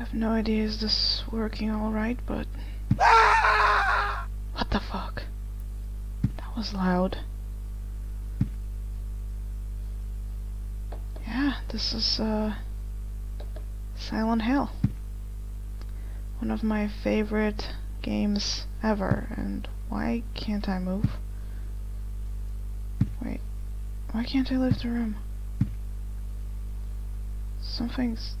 have no idea is this working alright, but... What the fuck? That was loud. Yeah, this is Silent Hill. One of my favorite games ever. And why can't I move? Wait, why can't I leave the room? Something's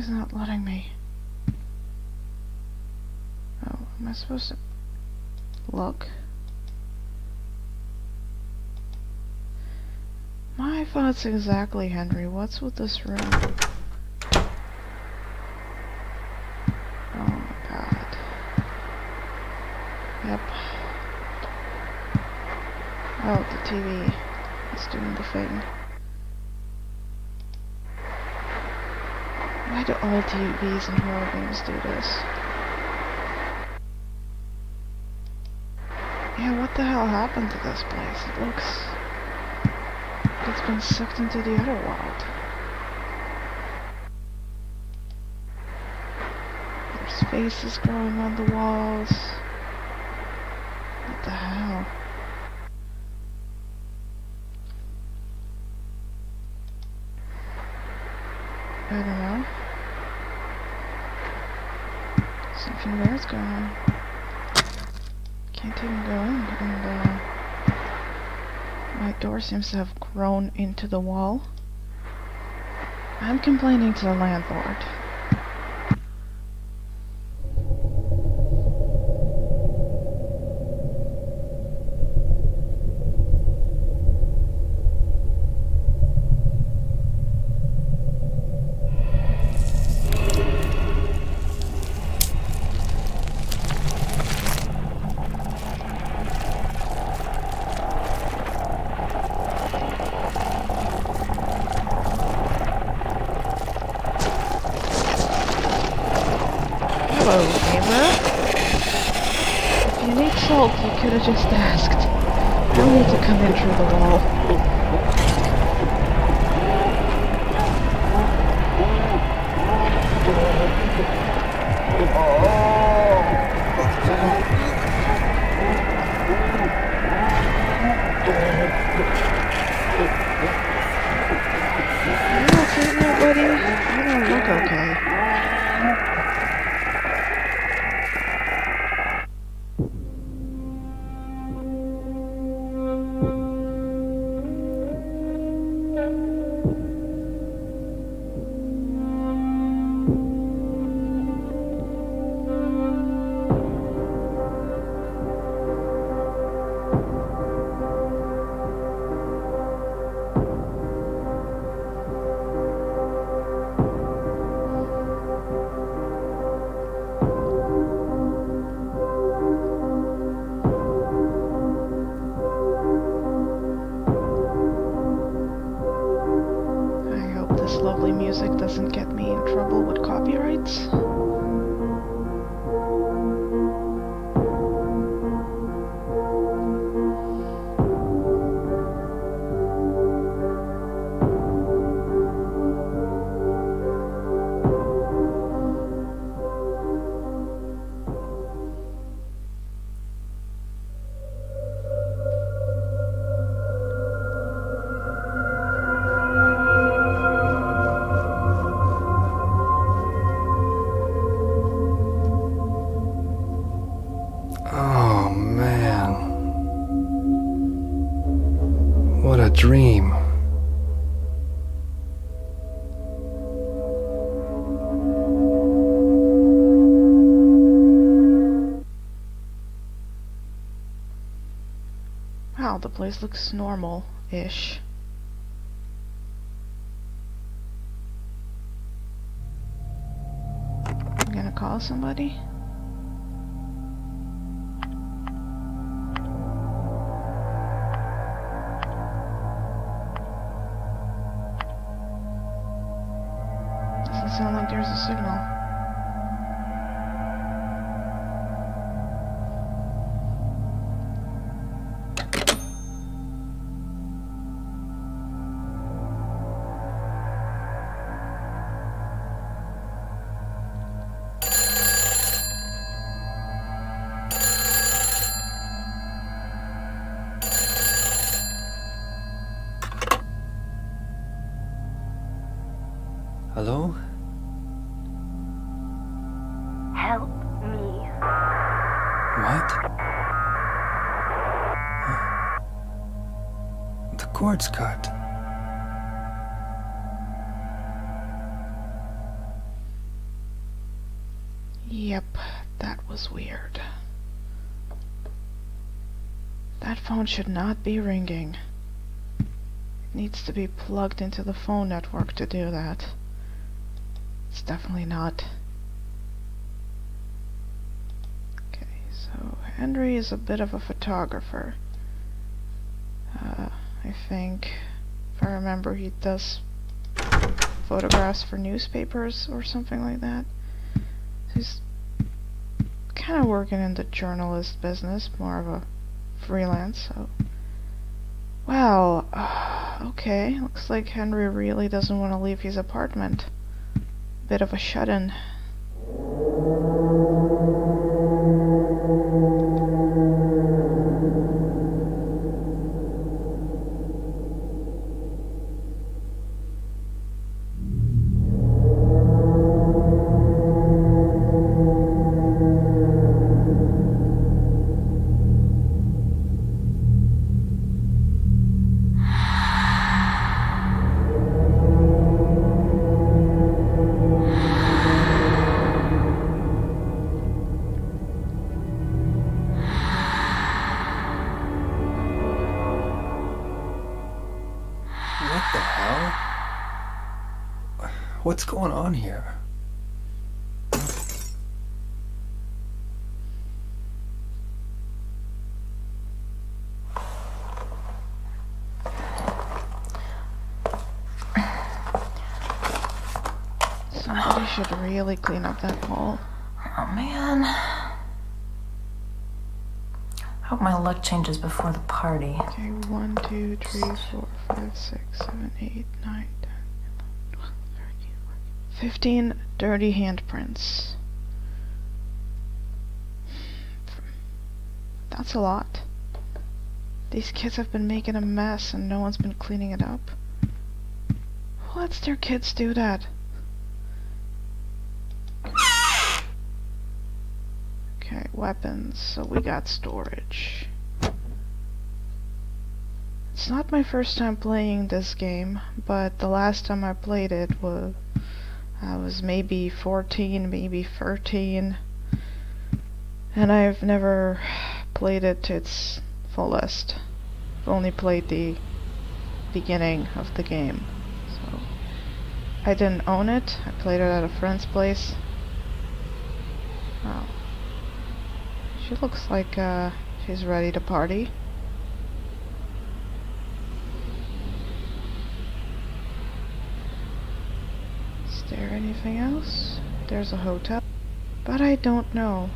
not letting me. Oh, am I supposed to look? My thoughts exactly, Henry. What's with this room? Oh my god. Yep. Oh, the TV is doing the thing. Why do all TVs and horror games do this? Yeah, what the hell happened to this place? It looks like it's been sucked into the other world. There's faces growing on the walls. What the hell? I don't know. Something weird's going on. Can't even go in, and my door seems to have grown into the wall. I'm complaining to the landlord. Hello, neighbor. If you need salt, you could have just asked. You don't need to come in through the wall. Are you okay there, buddy? You don't look okay. This lovely music doesn't get me in trouble with copyrights. Oh man. What a dream. Wow, the place looks normal-ish. I'm gonna call somebody? Doesn't sound like there's a signal. Hello? Help me. What? The cord's cut. Yep, that was weird. That phone should not be ringing. It needs to be plugged into the phone network to do that. It's definitely not. Okay, so Henry is a bit of a photographer. I think, if I remember, he does photographs for newspapers or something like that. He's kind of working in the journalist business, more of a freelance, so... Well, okay, looks like Henry really doesn't want to leave his apartment. Bit of a shut-in. What the hell? What's going on here? Somebody should really clean up that wall. Oh man. Hope my luck changes before the party. Okay, 1, 2, 3, 4, 5, 6, 7, 8, 9, 10, 11, 12, 13, 14, 15 dirty handprints. That's a lot. These kids have been making a mess and no one's been cleaning it up. Who lets their kids do that? Okay, weapons, so we got storage. It's not my first time playing this game, but the last time I played it was I was maybe 14, maybe 13, and I've never played it to its fullest. I've only played the beginning of the game, so I didn't own it. I played it at a friend's place. Oh. She looks like she's ready to party. Is there anything else? There's a hotel, but I don't know.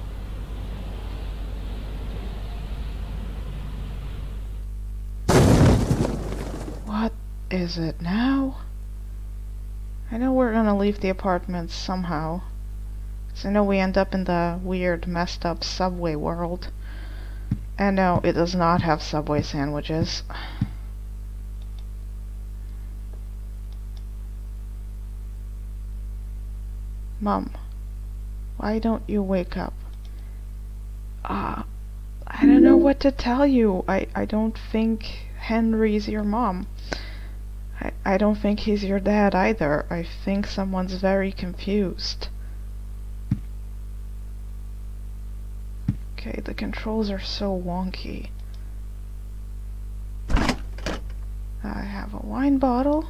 What is it now? I know we're gonna leave the apartment somehow. I know we end up in the weird, messed up Subway world. And no, it does not have Subway sandwiches. Mom, why don't you wake up? I don't know what to tell you. I don't think Henry's your mom. I don't think he's your dad either. I think someone's very confused. Okay, the controls are so wonky. I have a wine bottle.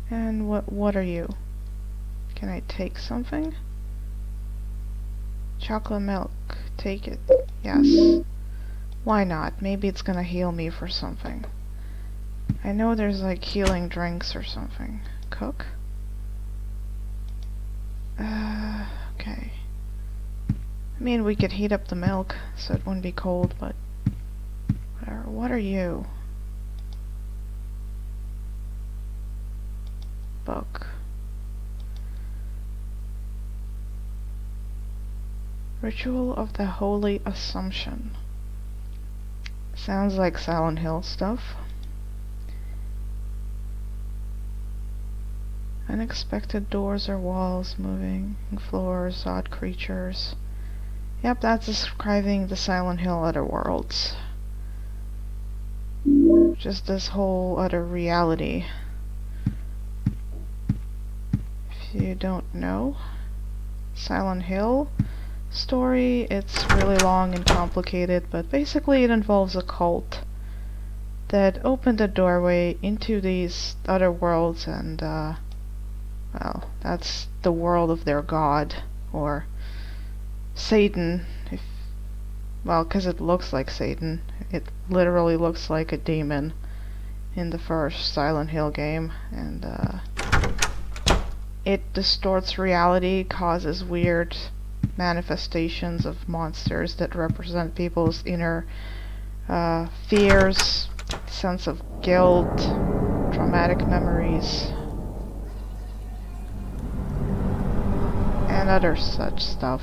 And what are you? Can I take something? Chocolate milk. Take it. Yes. Why not? Maybe it's gonna heal me for something. I know there's like healing drinks or something. Cook? Okay. I mean, we could heat up the milk so it wouldn't be cold, but whatever. What are you? Book. Ritual of the Holy Assumption. Sounds like Silent Hill stuff. Unexpected doors or walls moving, floors, odd creatures. Yep, that's describing the Silent Hill other worlds. Just this whole other reality. If you don't know, Silent Hill story, it's really long and complicated, but basically it involves a cult that opened a doorway into these other worlds, and well, that's the world of their god, or Satan, if, well, because it looks like Satan. It literally looks like a demon in the first Silent Hill game, and it distorts reality, causes weird manifestations of monsters that represent people's inner fears, sense of guilt, traumatic memories, and other such stuff.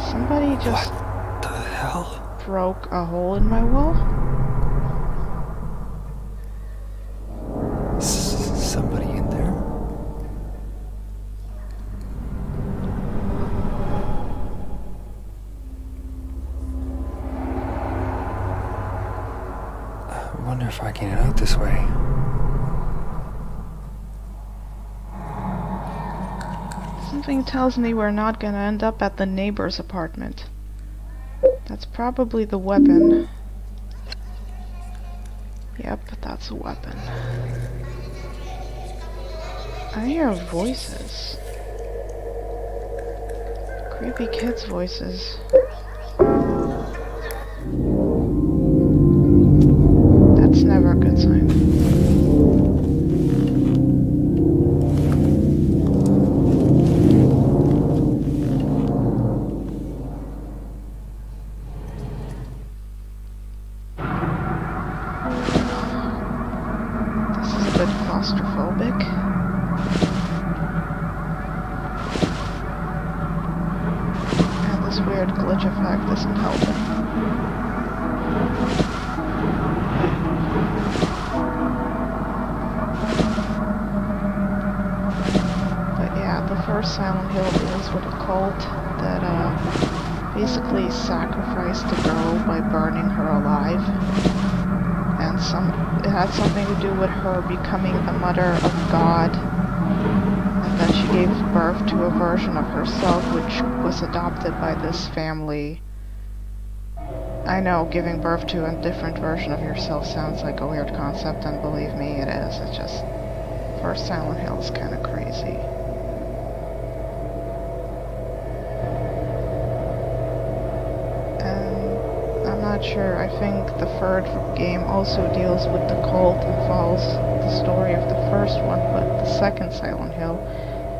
Somebody just What the hell? broke a hole in my wall? Somebody in there? I wonder if I can get out this way. Something tells me we're not gonna end up at the neighbor's apartment. That's probably the weapon. Yep, that's a weapon. I hear voices. Creepy kids' voices. That's never a good sign. This is a bit claustrophobic. Weird glitch effect isn't helping. But yeah, the first Silent Hill deals with a cult that basically sacrificed a girl by burning her alive. And it had something to do with her becoming the mother of God. And then she gave birth to a version of herself which was adopted by this family. I know, giving birth to a different version of yourself sounds like a weird concept, and believe me, it is. It's just, first Silent Hill is kind of crazy. And I'm not sure, I think the third game also deals with the cult and follows the story of the first one, but the second Silent Hill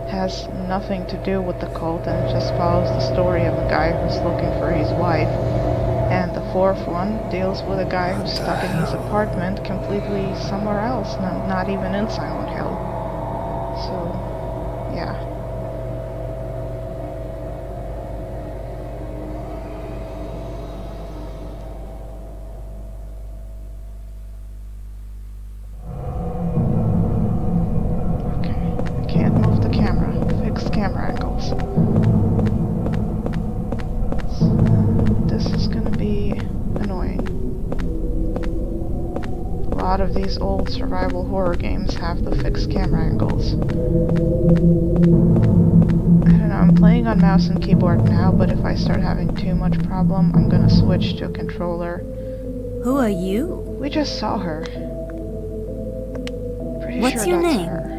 has nothing to do with the cult and just follows the story of a guy who's looking for his wife. And the fourth one deals with a guy who's stuck in his apartment completely somewhere else, not even in Silent Hill. So, yeah. Camera angles. This is gonna be annoying. A lot of these old survival horror games have the fixed camera angles. I don't know, I'm playing on mouse and keyboard now, but if I start having too much problem, I'm gonna switch to a controller. Who are you? We just saw her. Pretty What's sure your that's name? her.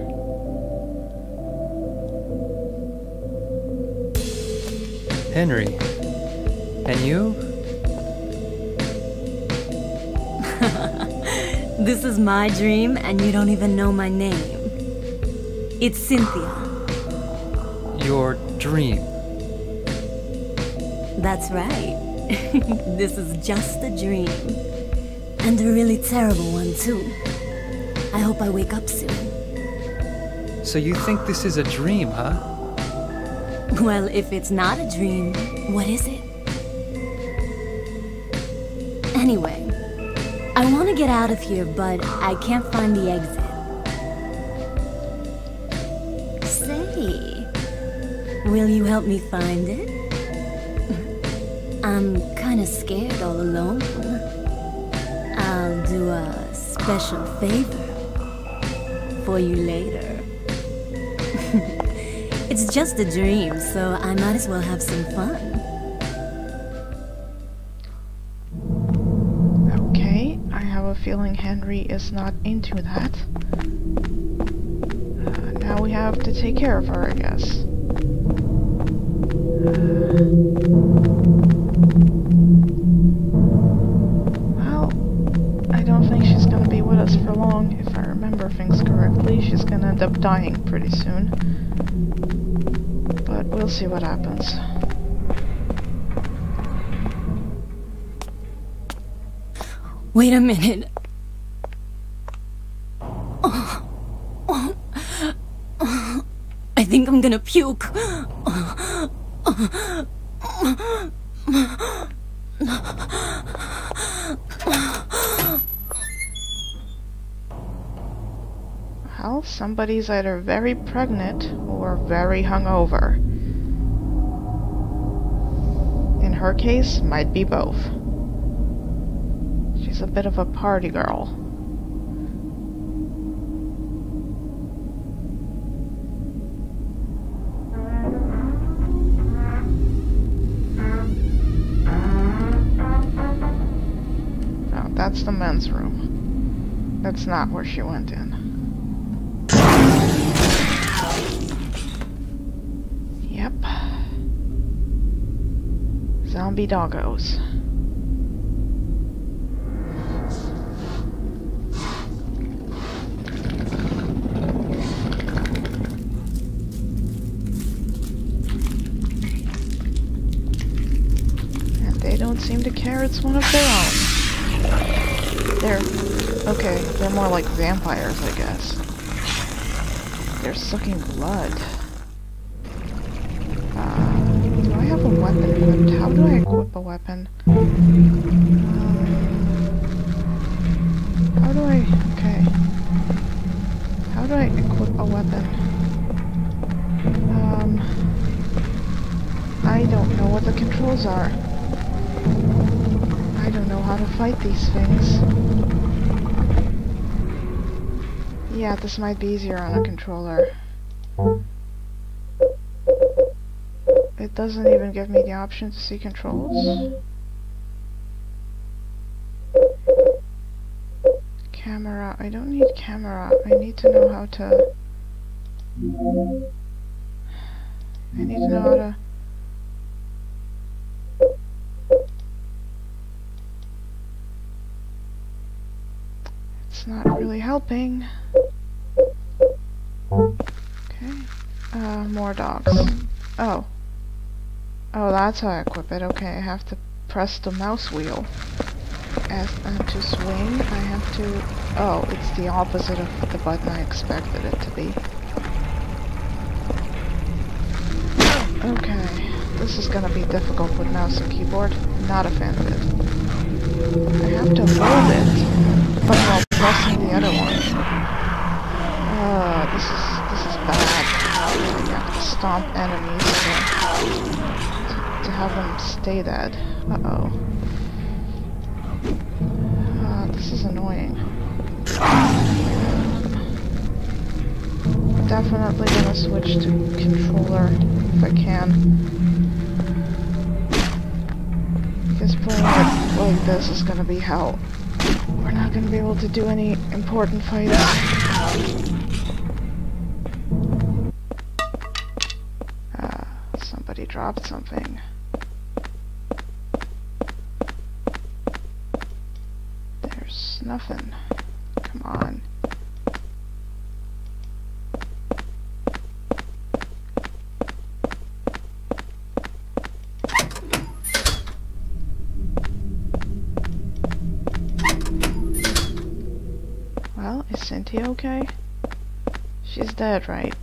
Henry. And you? This is my dream, and you don't even know my name. It's Cynthia. Your dream. That's right. This is just a dream. And a really terrible one, too. I hope I wake up soon. So you think this is a dream, huh? Well, if it's not a dream, what is it? Anyway, I want to get out of here, but I can't find the exit. Say, will you help me find it? I'm kinda scared all alone. I'll do a special favor for you later. It's just a dream, so I might as well have some fun. Okay, I have a feeling Henry is not into that. Now we have to take care of her, I guess. Well, I don't think she's gonna be with us for long. If I remember things correctly, she's gonna end up dying pretty soon. But we'll see what happens. Wait a minute. I think I'm gonna puke. Well, somebody's either very pregnant or very hungover. In her case, might be both. She's a bit of a party girl. Oh, that's the men's room. That's not where she went in. Yep. Zombie doggos. And they don't seem to care it's one of their own. Okay, they're more like vampires, I guess. They're sucking blood. Do I have a weapon equipped? How do I equip a weapon? How do I... Okay. How do I equip a weapon? I don't know what the controls are. I don't know how to fight these things. Yeah, this might be easier on a controller. It doesn't even give me the option to see controls. Camera. I don't need camera. I need to know how to... I need to know how to... It's not really helping. Okay. More dogs. Oh. Oh, that's how I equip it. Okay, I have to press the mouse wheel. And to swing, I have to... Oh, it's the opposite of the button I expected it to be. Okay, this is gonna be difficult with mouse and keyboard. Not a fan of it. I have to hold it, but while pressing the other one. This is bad. You have to stomp enemies to have them stay dead. Uh-oh. This is annoying. Definitely gonna switch to controller if I can. Because playing it like this is gonna be hell. We're not gonna be able to do any important fights. Somebody dropped something. There's nothing. Come on. Well, is Cynthia okay? She's dead, right?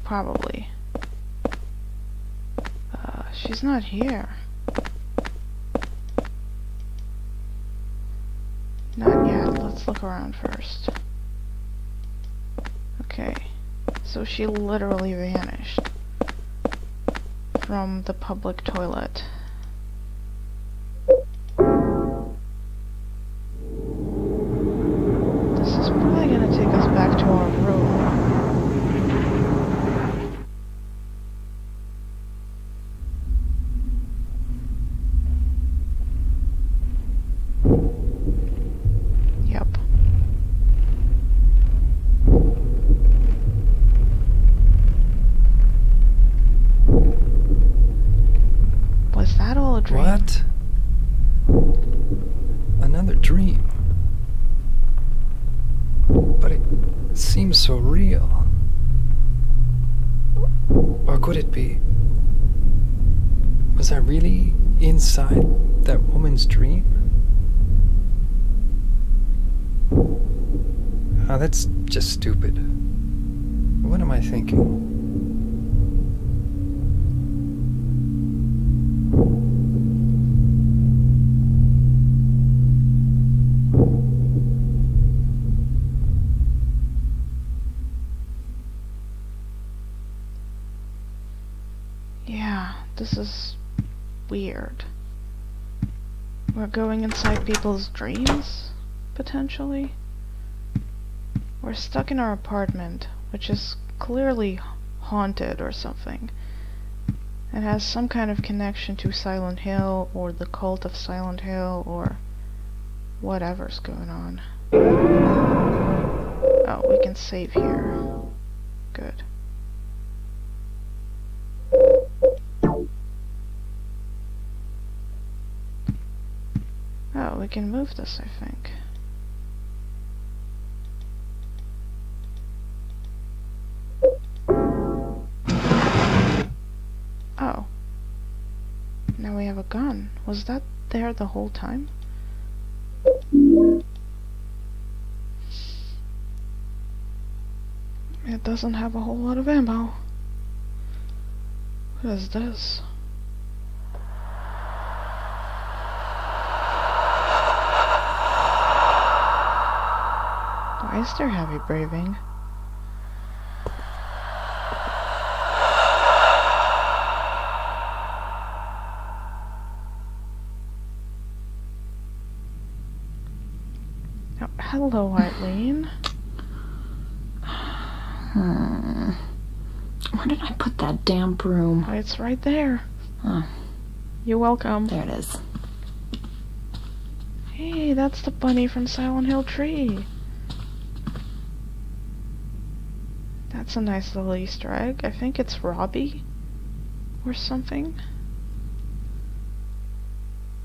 Probably. She's not here. Not yet. Let's look around first. Okay. So she literally vanished from the public toilet. This is probably gonna take us back to our room. Yep. Was that all a dream? What? Another dream. But it seems so real. Or could it be? Was I really inside that woman's dream? Oh, that's just stupid. What am I thinking? Yeah, this is weird. We're going inside people's dreams, potentially? We're stuck in our apartment, which is clearly haunted or something. It has some kind of connection to Silent Hill, or the cult of Silent Hill, or whatever's going on. Oh, we can save here. Good. Oh, we can move this, I think. Oh. Now we have a gun. Was that there the whole time? It doesn't have a whole lot of ammo. What is this? Why is there heavy breathing? Oh, hello, Eileen. Where did I put that damn broom? Oh, it's right there. Oh, You're welcome. there it is. Hey, that's the bunny from Silent Hill Tree. That's a nice little Easter egg. I think it's Robbie or something.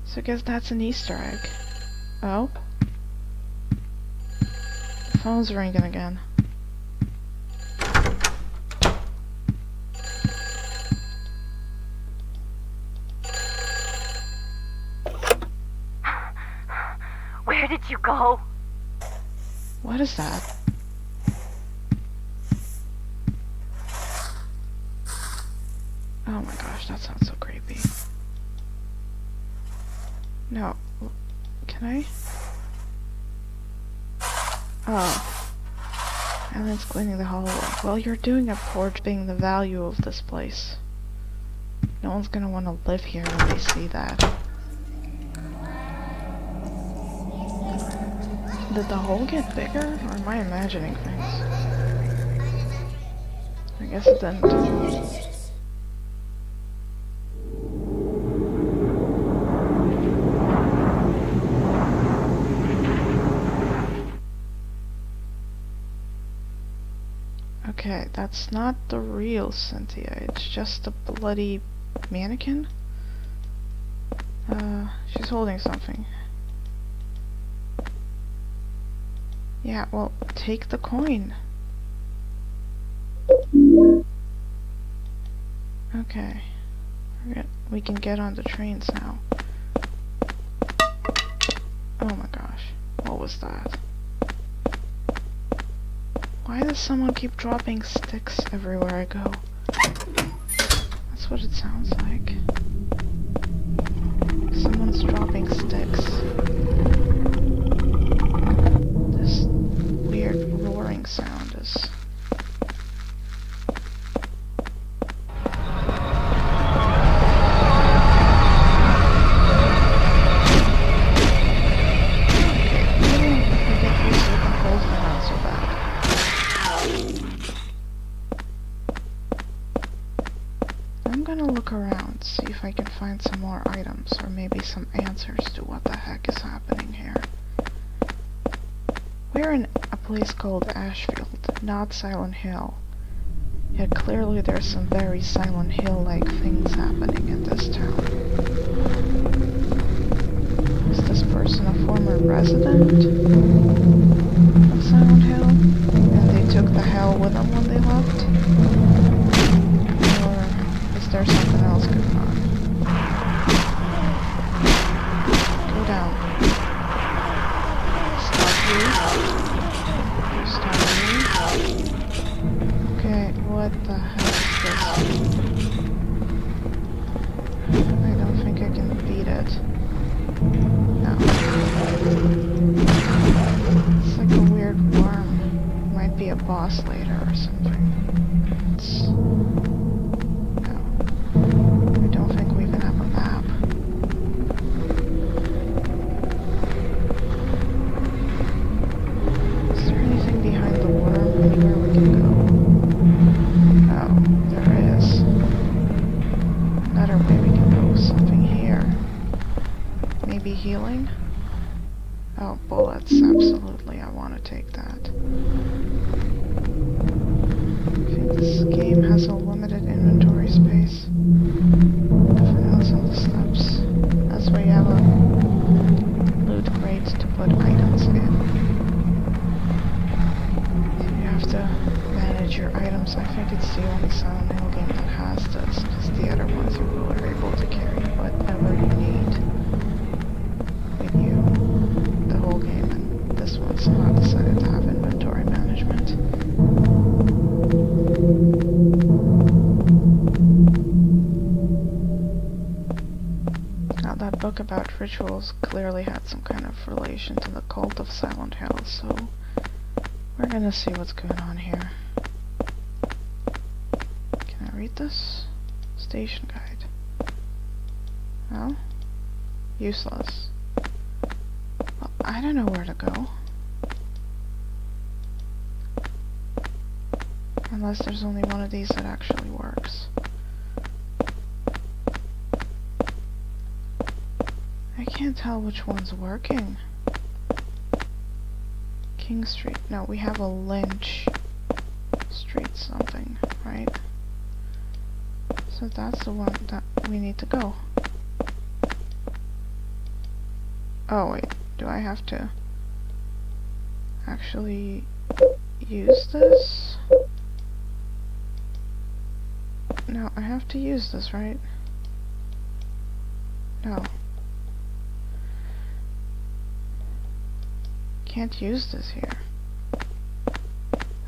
So I guess that's an Easter egg. Oh? The phone's ringing again. Where did you go? What is that? Oh my gosh, that sounds so creepy. No. Can I? Oh. Alan's cleaning the hallway. Well, you're doing a porch being the value of this place. No one's gonna want to live here when they see that. Did the hole get bigger, or am I imagining things? I guess it didn't. Okay, that's not the real Cynthia, it's just a bloody mannequin? She's holding something. Yeah, well, take the coin. Okay. We can get on the trains now. Oh my gosh. What was that? Why does someone keep dropping sticks everywhere I go? That's what it sounds like. Someone's dropping sticks. This weird roaring sound is gonna look around, see if I can find some more items, or maybe some answers to what the heck is happening here. We're in a place called Ashfield, not Silent Hill. Yet clearly there's some very Silent Hill-like things happening in this town. Is this person a former resident of Silent Hill? And they took the hell with them when they left? Or is there something else going on? Go down. Stop you. Okay, what the hell is this? I don't think I can beat it. No. It's like a weird worm. Might be a boss later or something. It's... No. I don't think we even have a map. Is there anything behind the worm? Anywhere we can go? Oh, there is. Another way we can go. Something here. Maybe healing? Oh, bullets. Absolutely, I want to take that. I think this game has a limited inventory space. Nothing else on the steps. That's where you have a loot crate to put items in. So you have to manage your items. I think it's the only Silent Hill game that has this, because the other ones you are able to carry whatever you need with you the whole game, and this one somehow decided to have inventory management. Now that book about rituals clearly had some kind of relation to the cult of Silent Hill, so we're gonna see what's going on here. Can I read this? Station guide. No? Useless. Well, I don't know where to go. Unless there's only one of these that actually works. I can't tell which one's working. King Street. No, we have a Lynch Street something, right? So that's the one that we need to go. Oh wait, do I have to actually use this? No, I have to use this, right? No. Can't use this here.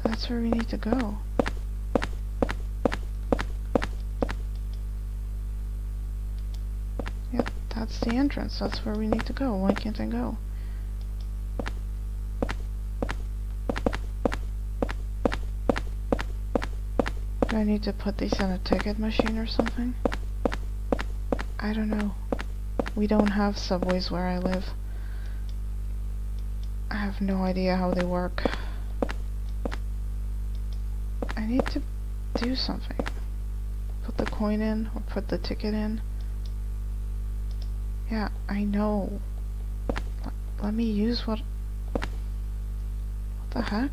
That's where we need to go. Yep, that's the entrance. That's where we need to go. Why can't I go? Do I need to put these in a ticket machine or something? I don't know. We don't have subways where I live. I have no idea how they work. I need to do something. Put the coin in or put the ticket in. Yeah, I know. Let me use what the heck?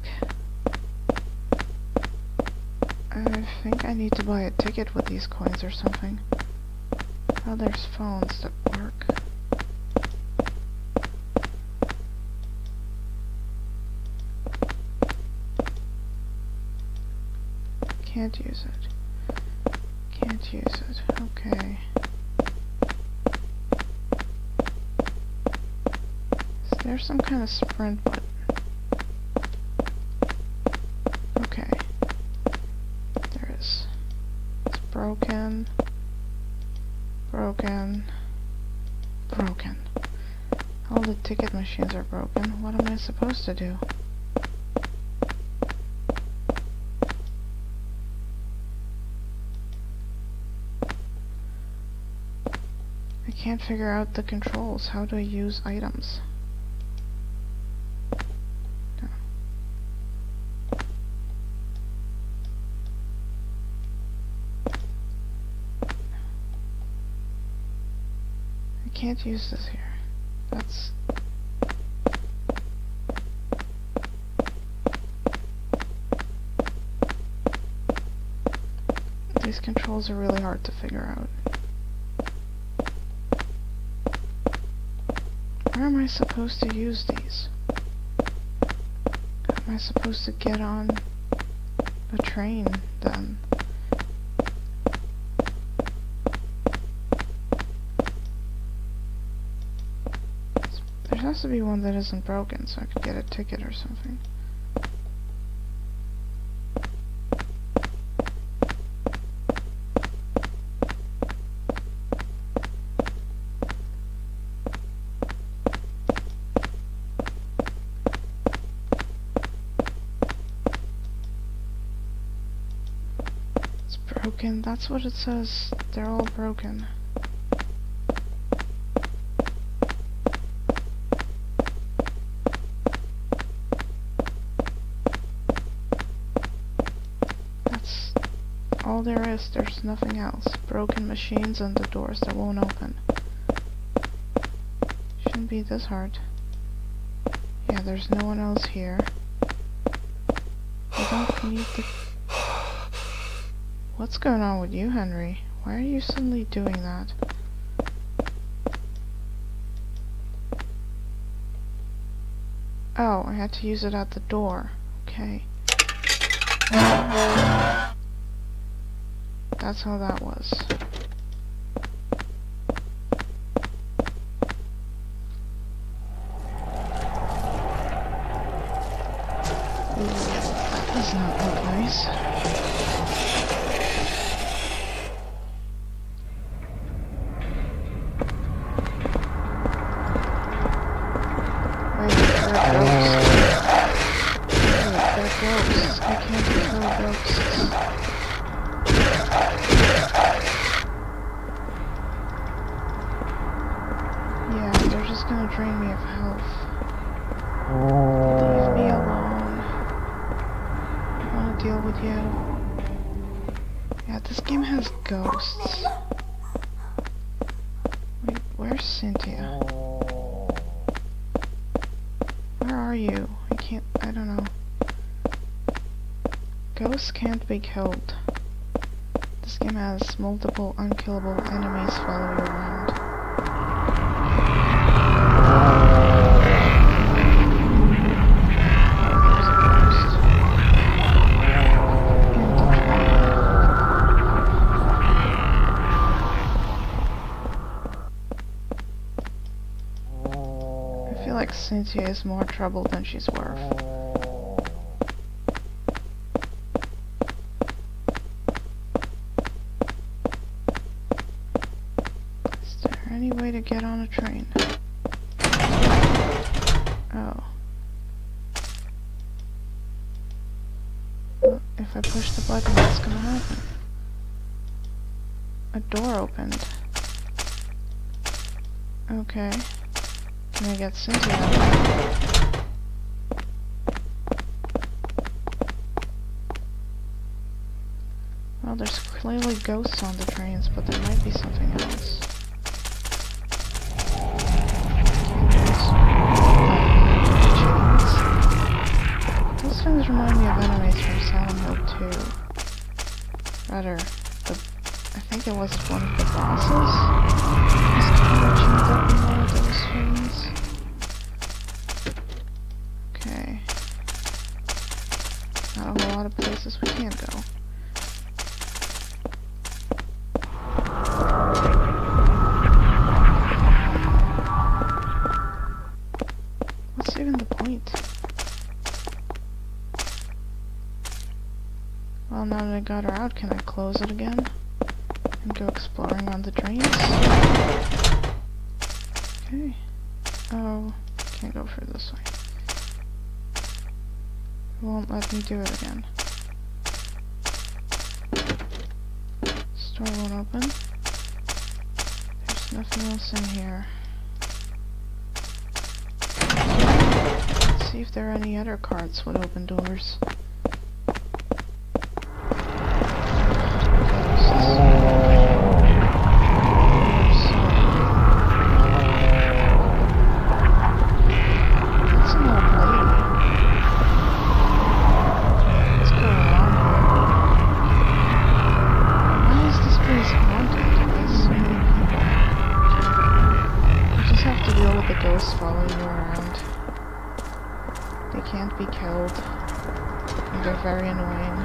I think I need to buy a ticket with these coins or something. Oh, there's phones that work. Can't use it. Can't use it. Okay. Is there some kind of sprint button? Okay. There is. It's broken. Broken. Broken. All the ticket machines are broken. What am I supposed to do? I can't figure out the controls. How do I use items? No. can't use this here. That's... These controls are really hard to figure out. Where am I supposed to use these? How am I supposed to get on a train then? There has to be one that isn't broken so I could get a ticket or something. Broken, that's what it says. They're all broken. That's all there is. There's nothing else. Broken machines and the doors that won't open. Shouldn't be this hard. Yeah, there's no one else here. I don't need the... What's going on with you, Henry? Why are you suddenly doing that? Oh, I had to use it at the door. Okay. That's how that was. Ooh, that does not look nice. Drain me of health. Leave me alone. I want to deal with you. Yeah, this game has ghosts. Wait, where's Cynthia? Where are you? I don't know. Ghosts can't be killed. This game has multiple unkillable enemies follow you around. I feel like Cynthia is more trouble than she's worth. Is there any way to get on a train? Oh. Well, if I push the button, what's gonna happen? A door opened. Okay. Can I get Cynthia out? Well, there's clearly ghosts on the trains, but there might be something else. Those things remind me of enemies from Silent Hill 2. Rather, I think it was one of the bosses. Just kind of chained up in one of those things. Okay. Not a whole lot of places we can't go. What's even the point? Well, now that I got her out, can I close it again? And go exploring on the trains? Okay. Oh, can't go through this way. It won't let me do it again. Store won't open. There's nothing else in here. Let's see if there are any other cards with open doors. very annoying.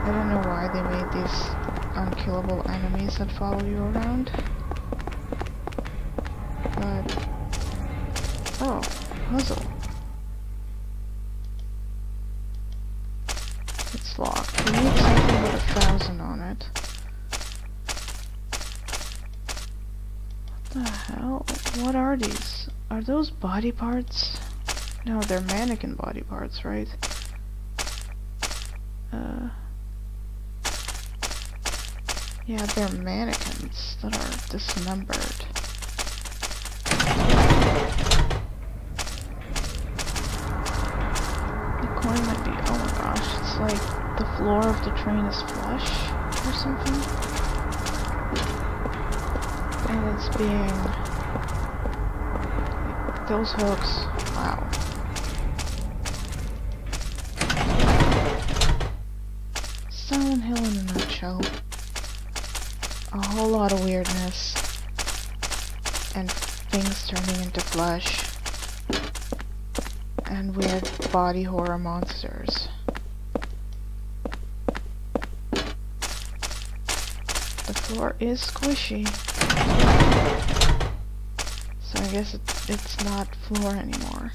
I don't know why they made these unkillable enemies that follow you around. But... oh, puzzle. It's locked. We need something with 1,000 on it. What the hell? What are these? Are those body parts? No, they're mannequin body parts, right? Yeah, they're mannequins that are dismembered. The coin might be... oh my gosh, it's like the floor of the train is flush or something. And it's being... like, those hooks... wow. Silent Hill in a nutshell. A whole lot of weirdness. And things turning into flesh. And weird body horror monsters. The floor is squishy. So I guess it's not floor anymore.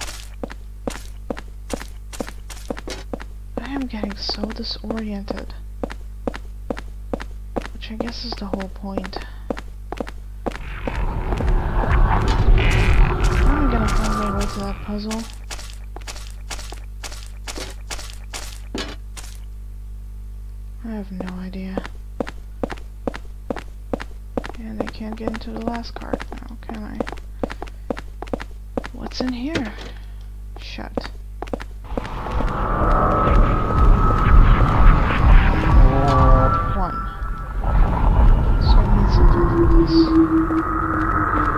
I am getting so disoriented. Which I guess is the whole point. How am I gonna find my way to that puzzle? I have no idea. And I can't get into the last card now, can I? What's in here? Shut.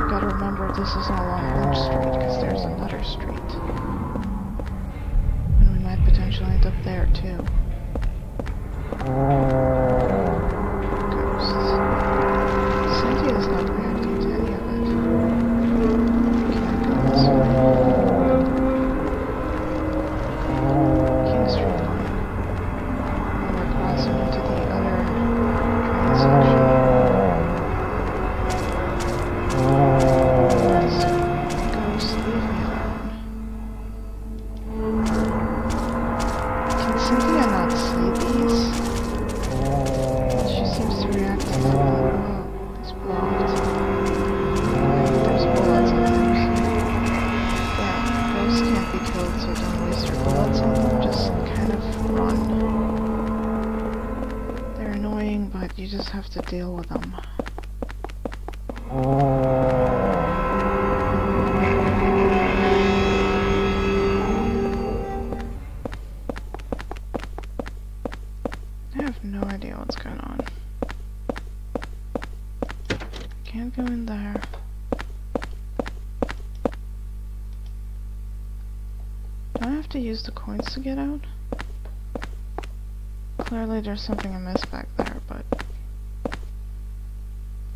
Gotta remember this is all on Lynch Street, because there's another street. And we might potentially end up there too. Ghosts. Cynthia is not reacting to any of it. Can't go this way. King Street line. And we're crossing into the other train section. You just have to deal with them. I have no idea what's going on. Can't go in there. Do I have to use the coins to get out? Clearly there's something amiss back there, but...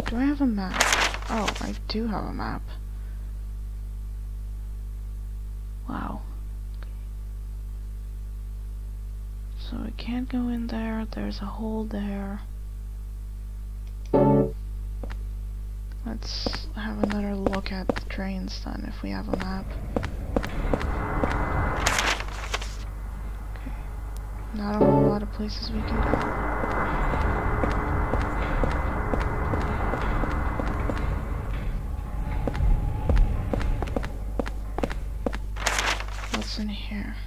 do I have a map? Oh, I do have a map. Wow. So we can't go in there, there's a hole there. Let's have another look at the trains then, if we have a map. Okay. Not a whole lot of places we can go. In here.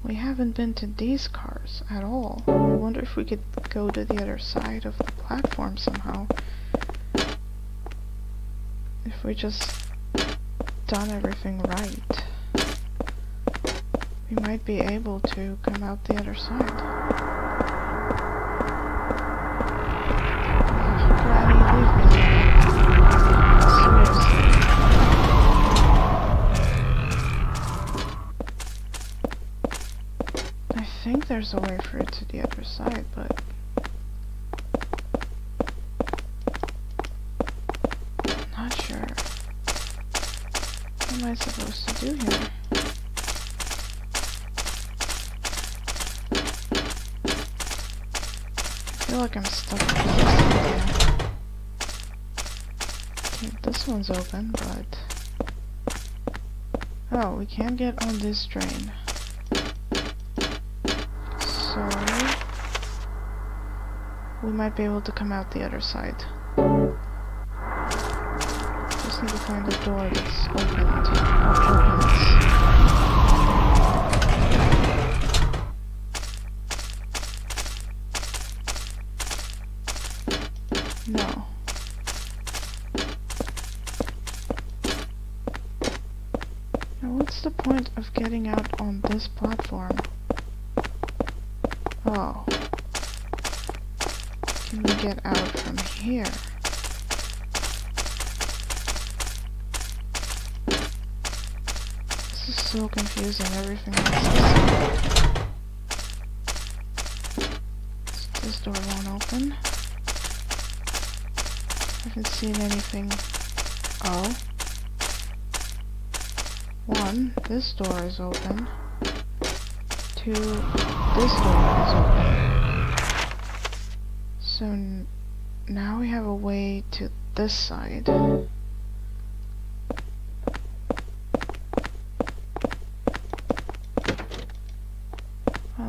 We haven't been to these cars at all. I wonder if we could go to the other side of the platform somehow. If we just done everything right, we might be able to come out the other side. Granny, leave me alone. Seriously. I think there's a way for it to the other side, but... not sure. What am I supposed to do here? feel like I'm stuck in this area. Okay, this one's open, but... Oh, we can't get on this drain. So... we might be able to come out the other side. Just need to find a door that's opened. Or opens. No. Now what's the point of getting out on this platform? Oh. Can we get out from here? This is so confusing, everything else is... This door won't open. I haven't seen anything. Oh. One, this door is open. Two, this door is open. So now we have a way to this side. Oh,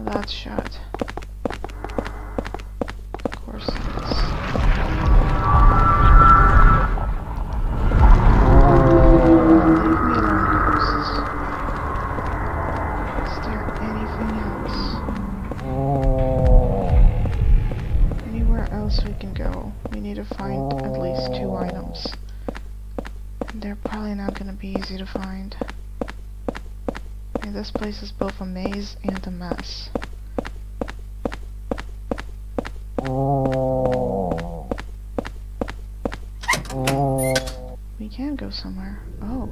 that's shut. Of course it is. Find at least 2 items. And they're probably not gonna be easy to find. And this place is both a maze and a mess. We can go somewhere. Oh.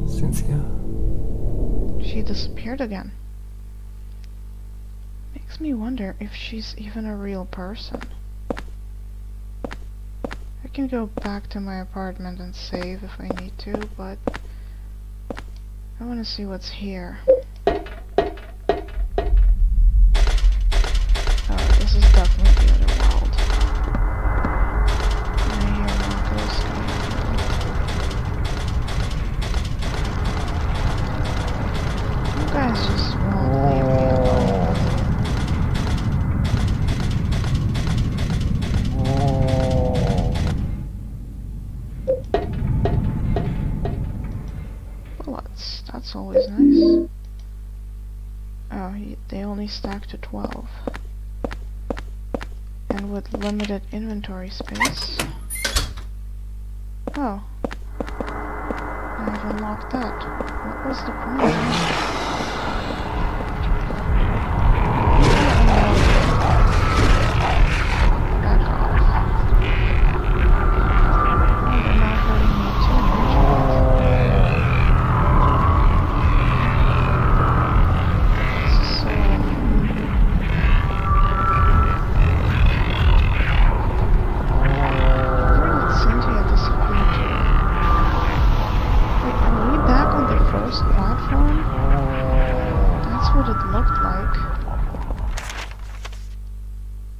Cynthia? She disappeared again. Makes me wonder if she's even a real person. I can go back to my apartment and save if I need to, but I want to see what's here. Oh, this is definitely the other world. And I hear Marco's coming. You guys just won't leave me alone. That's always nice. Oh, they only stack to 12. And with limited inventory space. Oh. I've unlocked that. What was the point?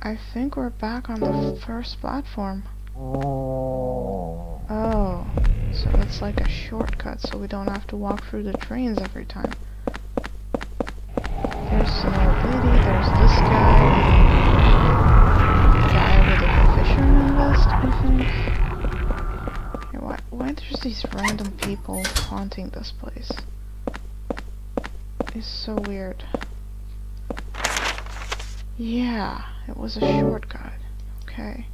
I think we're back on the first platform. Oh, so it's like a shortcut, so we don't have to walk through the trains every time. There's an old lady, there's this guy. The guy with a fisherman vest, I think. Yeah, why there's these random people haunting this place? It's so weird. Yeah, it was a shortcut. Okay.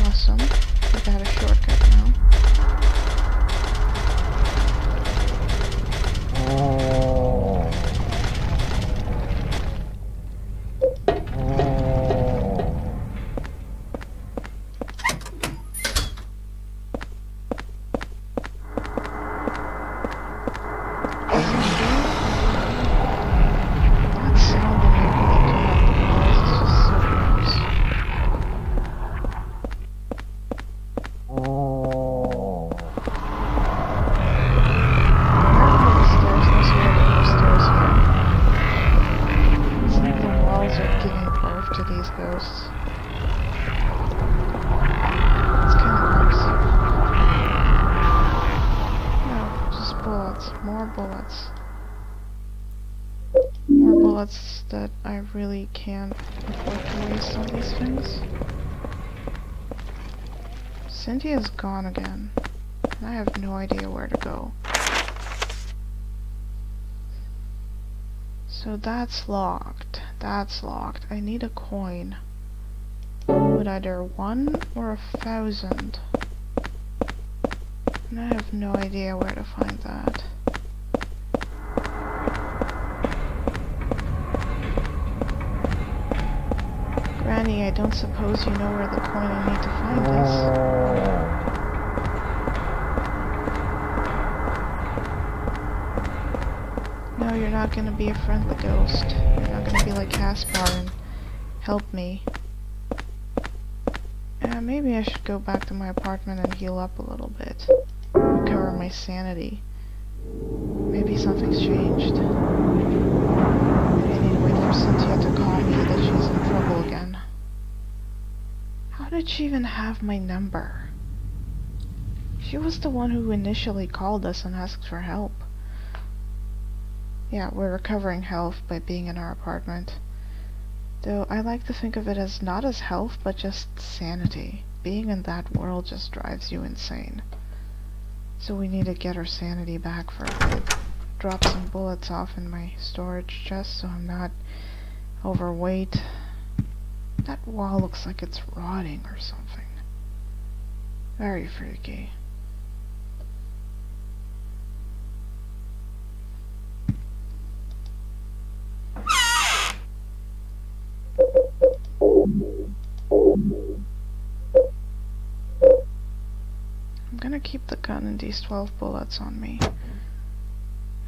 Awesome. We got a shortcut now. bullets that I really can't afford to waste on these things. Cynthia's gone again, and I have no idea where to go. So that's locked. That's locked. I need a coin. With either 1 or 1,000. And I have no idea where to find that. Granny, I don't suppose you know where the coin I need to find is. No, you're not gonna be a friendly ghost. You're not gonna be like Caspar and help me. Maybe I should go back to my apartment and heal up a little bit. Recover my sanity. Maybe something's changed. Maybe I need to wait for Cynthia to call me that she's in trouble again. How did she even have my number? She was the one who initially called us and asked for help. Yeah, we're recovering health by being in our apartment. Though I like to think of it as not as health, but just sanity. Being in that world just drives you insane. So we need to get our sanity back for a bit. Drop some bullets off in my storage chest so I'm not overweight. That wall looks like it's rotting or something. Very freaky. I'm gonna keep the gun and these 12 bullets on me.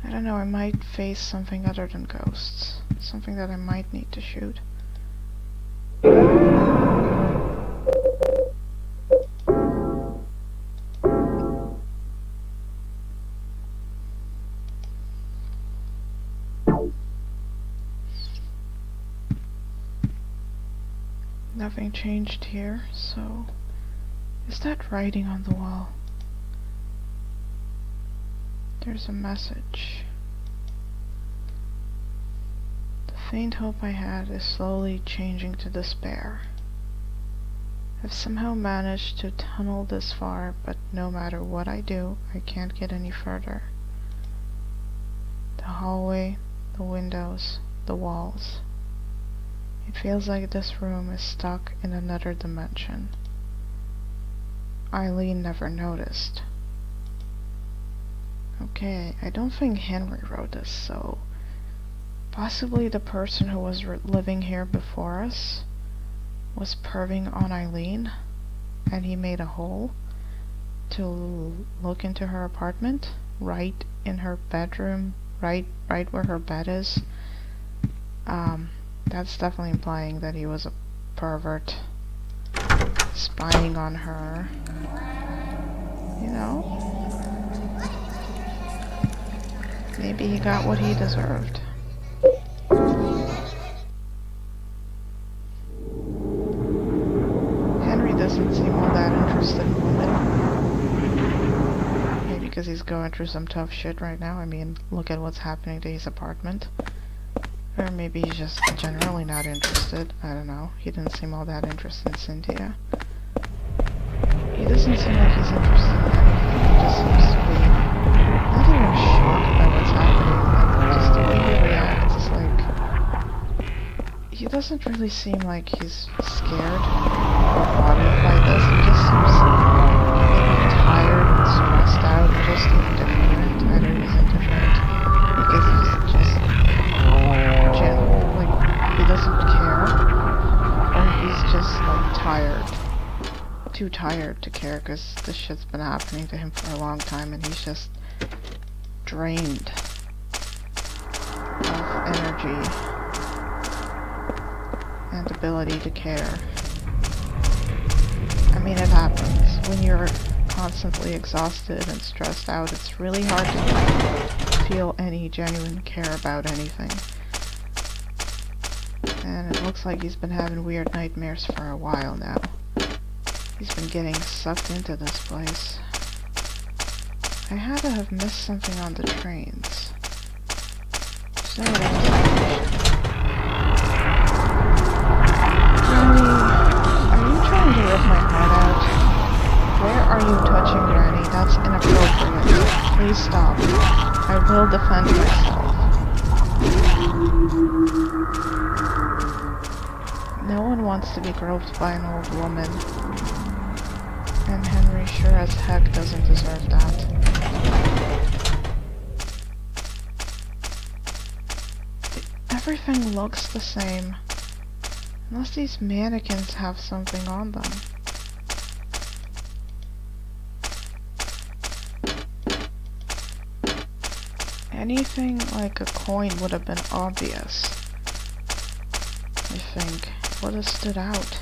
I don't know, I might face something other than ghosts. Something that I might need to shoot. Nothing changed here, so... Is that writing on the wall? There's a message. The faint hope I had is slowly changing to despair. I've somehow managed to tunnel this far, but no matter what I do, I can't get any further. The hallway, the windows, the walls. It feels like this room is stuck in another dimension. Eileen never noticed. Okay, I don't think Henry wrote this, so possibly the person who was living here before us was perving on Eileen, and he made a hole to look into her apartment, right in her bedroom, right where her bed is. That's definitely implying that he was a pervert spying on her. You know? Maybe he got what he deserved. Henry doesn't seem all that interested in women. Maybe because he's going through some tough shit right now. I mean, look at what's happening to his apartment. Or maybe he's just generally not interested. I don't know. He didn't seem all that interested in Cynthia. He doesn't seem like he's interested in anything. He just seems to be not even shocked by what's happening. Just the way he reacts is like... He doesn't really seem like he's scared or bothered by this. He just seems maybe tired and stressed out and just indifferent. I know he's indifferent because he's just... like, he doesn't care, or he's just like tired, too tired to care, because this shit's been happening to him for a long time and he's just drained of energy and ability to care. I mean, it happens when you're constantly exhausted and stressed out. It's really hard to feel any genuine care about anything. And it looks like he's been having weird nightmares for a while now. He's been getting sucked into this place. I had to have missed something on the trains. There's no way else I I will defend myself. No one wants to be groped by an old woman. And Henry sure as heck doesn't deserve that. Everything looks the same. Unless these mannequins have something on them. Anything like a coin would have been obvious. I think. Would have stood out.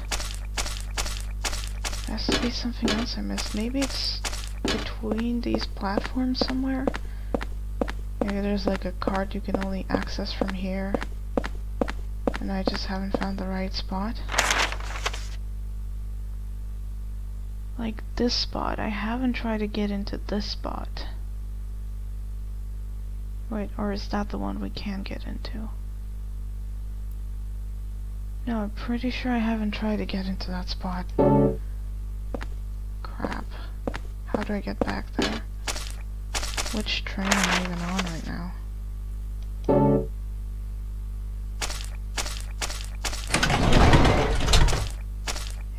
There has to be something else I missed. Maybe it's between these platforms somewhere? Maybe there's like a card you can only access from here. And I just haven't found the right spot. Like this spot. I haven't tried to get into this spot. Wait, or is that the one we can get into? No, I'm pretty sure I haven't tried to get into that spot. Crap. How do I get back there? Which train am I even on right now?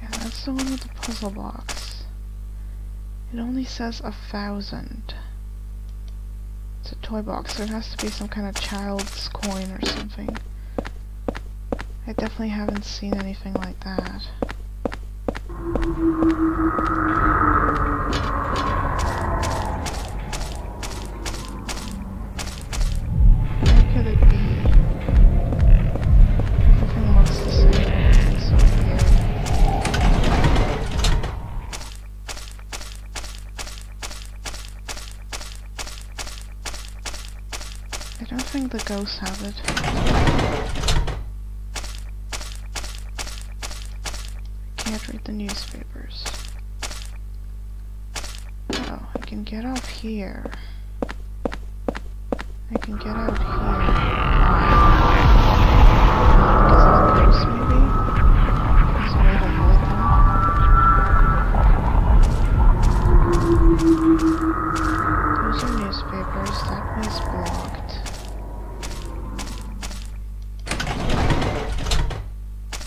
Yeah, that's the one with the puzzle box. It only says 1,000. It's a toy box, so it has to be some kind of child's coin or something. I definitely haven't seen anything like that. Where could it be? Everything looks the same. It's so weird. I don't think the ghosts have it. Can't read the newspapers. Oh, I can get off here. I can get out here. Because of the ghosts, maybe? There's a way to avoid them. Those are newspapers. That way's blocked.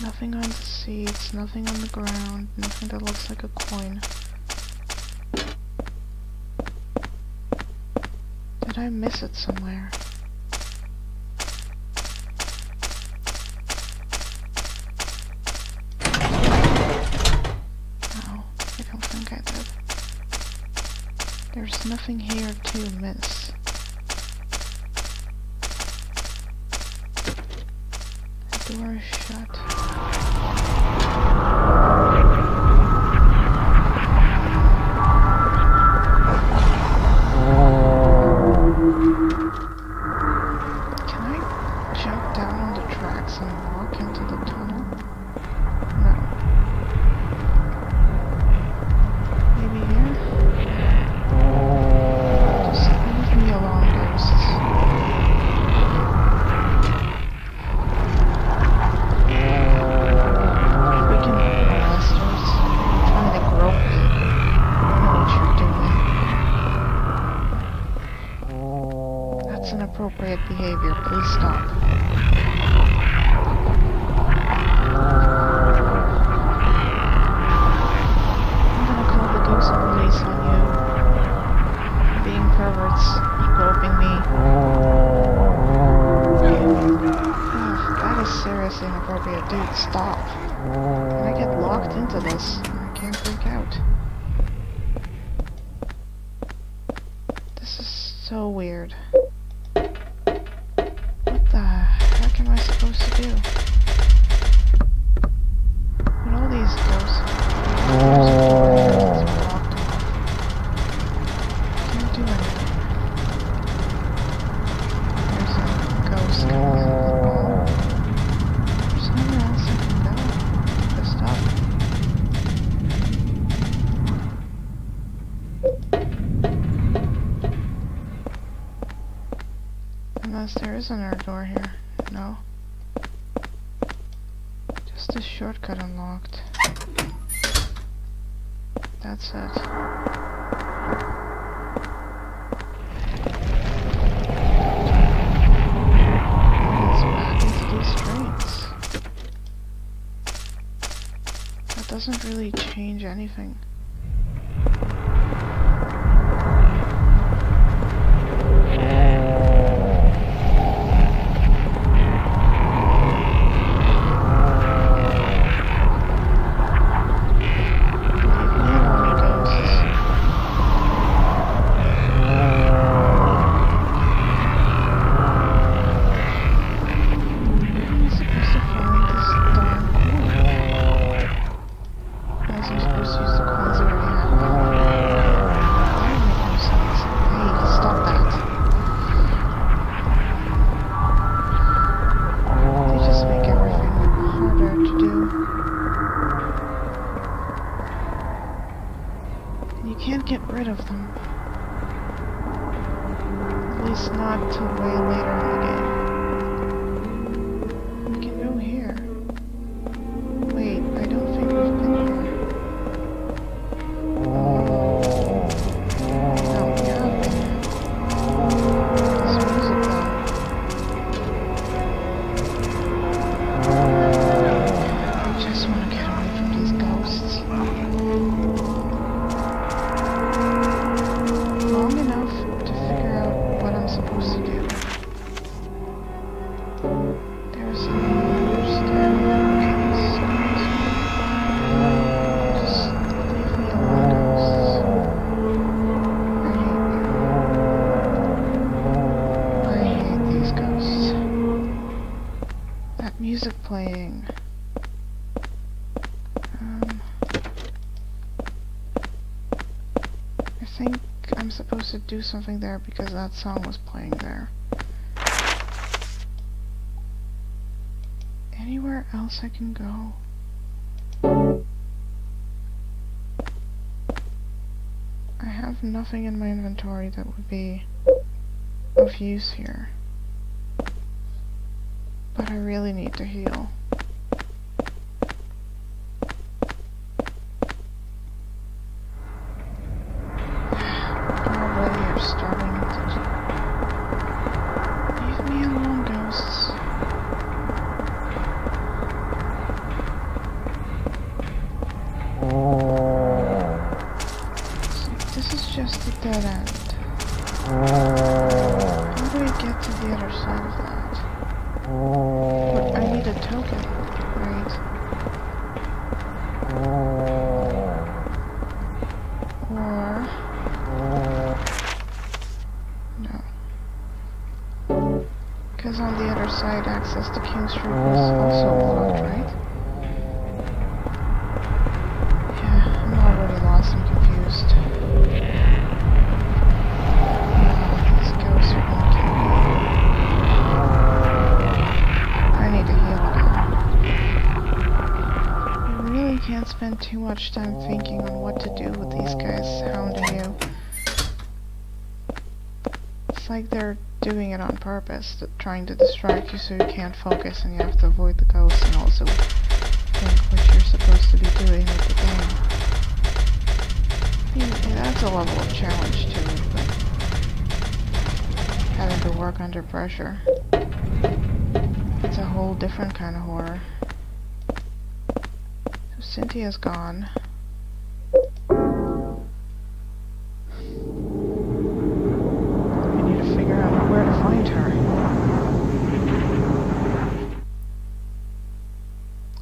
Nothing on the seats, nothing on the ground, nothing that looks like a coin. Did I miss it somewhere? No, I don't think I did. There's nothing here to miss. The door is shut. Inappropriate behavior. Please stop. I'm gonna call the ghost police on you. Being perverts, groping me. That is seriously inappropriate. Dude, stop. I get locked into this and I can't break out. This is so weird. What am I supposed to do? With all these ghosts, can't do anything. There's a ghost coming in the ball. There's nowhere else I can go. Just up. Unless there is another door here. No. Just a shortcut unlocked. That's it. doesn't really change anything. Can't get rid of them. At least not till way later in the game. We can go here. Wait, I don't think we've been here. No, we have been here. This music though. I just want to get away from these ghosts. Long enough to figure out what I'm supposed to do. There's no understanding. Just leave me alone, ghosts. I hate these ghosts. That music playing. I think I'm supposed to do something there because that song was playing there. Anywhere else I can go? I have nothing in my inventory that would be of use here. But I really need to heal. Starting to leave me alone, ghosts. See, this is just a dead end. How do I get to the other side of that? But I need a token, right? Because on the other side, access to King Street was also blocked, right? Yeah, I'm already lost and confused. These ghosts are gonna kill me. I need to heal again. You really can't spend too much time thinking on what to do with these guys hounding you. It's like they're doing it on purpose, trying to distract you so you can't focus and you have to avoid the ghosts and also think what you're supposed to be doing with the game. Yeah, that's a level of challenge to it, but having to work under pressure. It's a whole different kind of horror. So Cynthia's gone. Find her.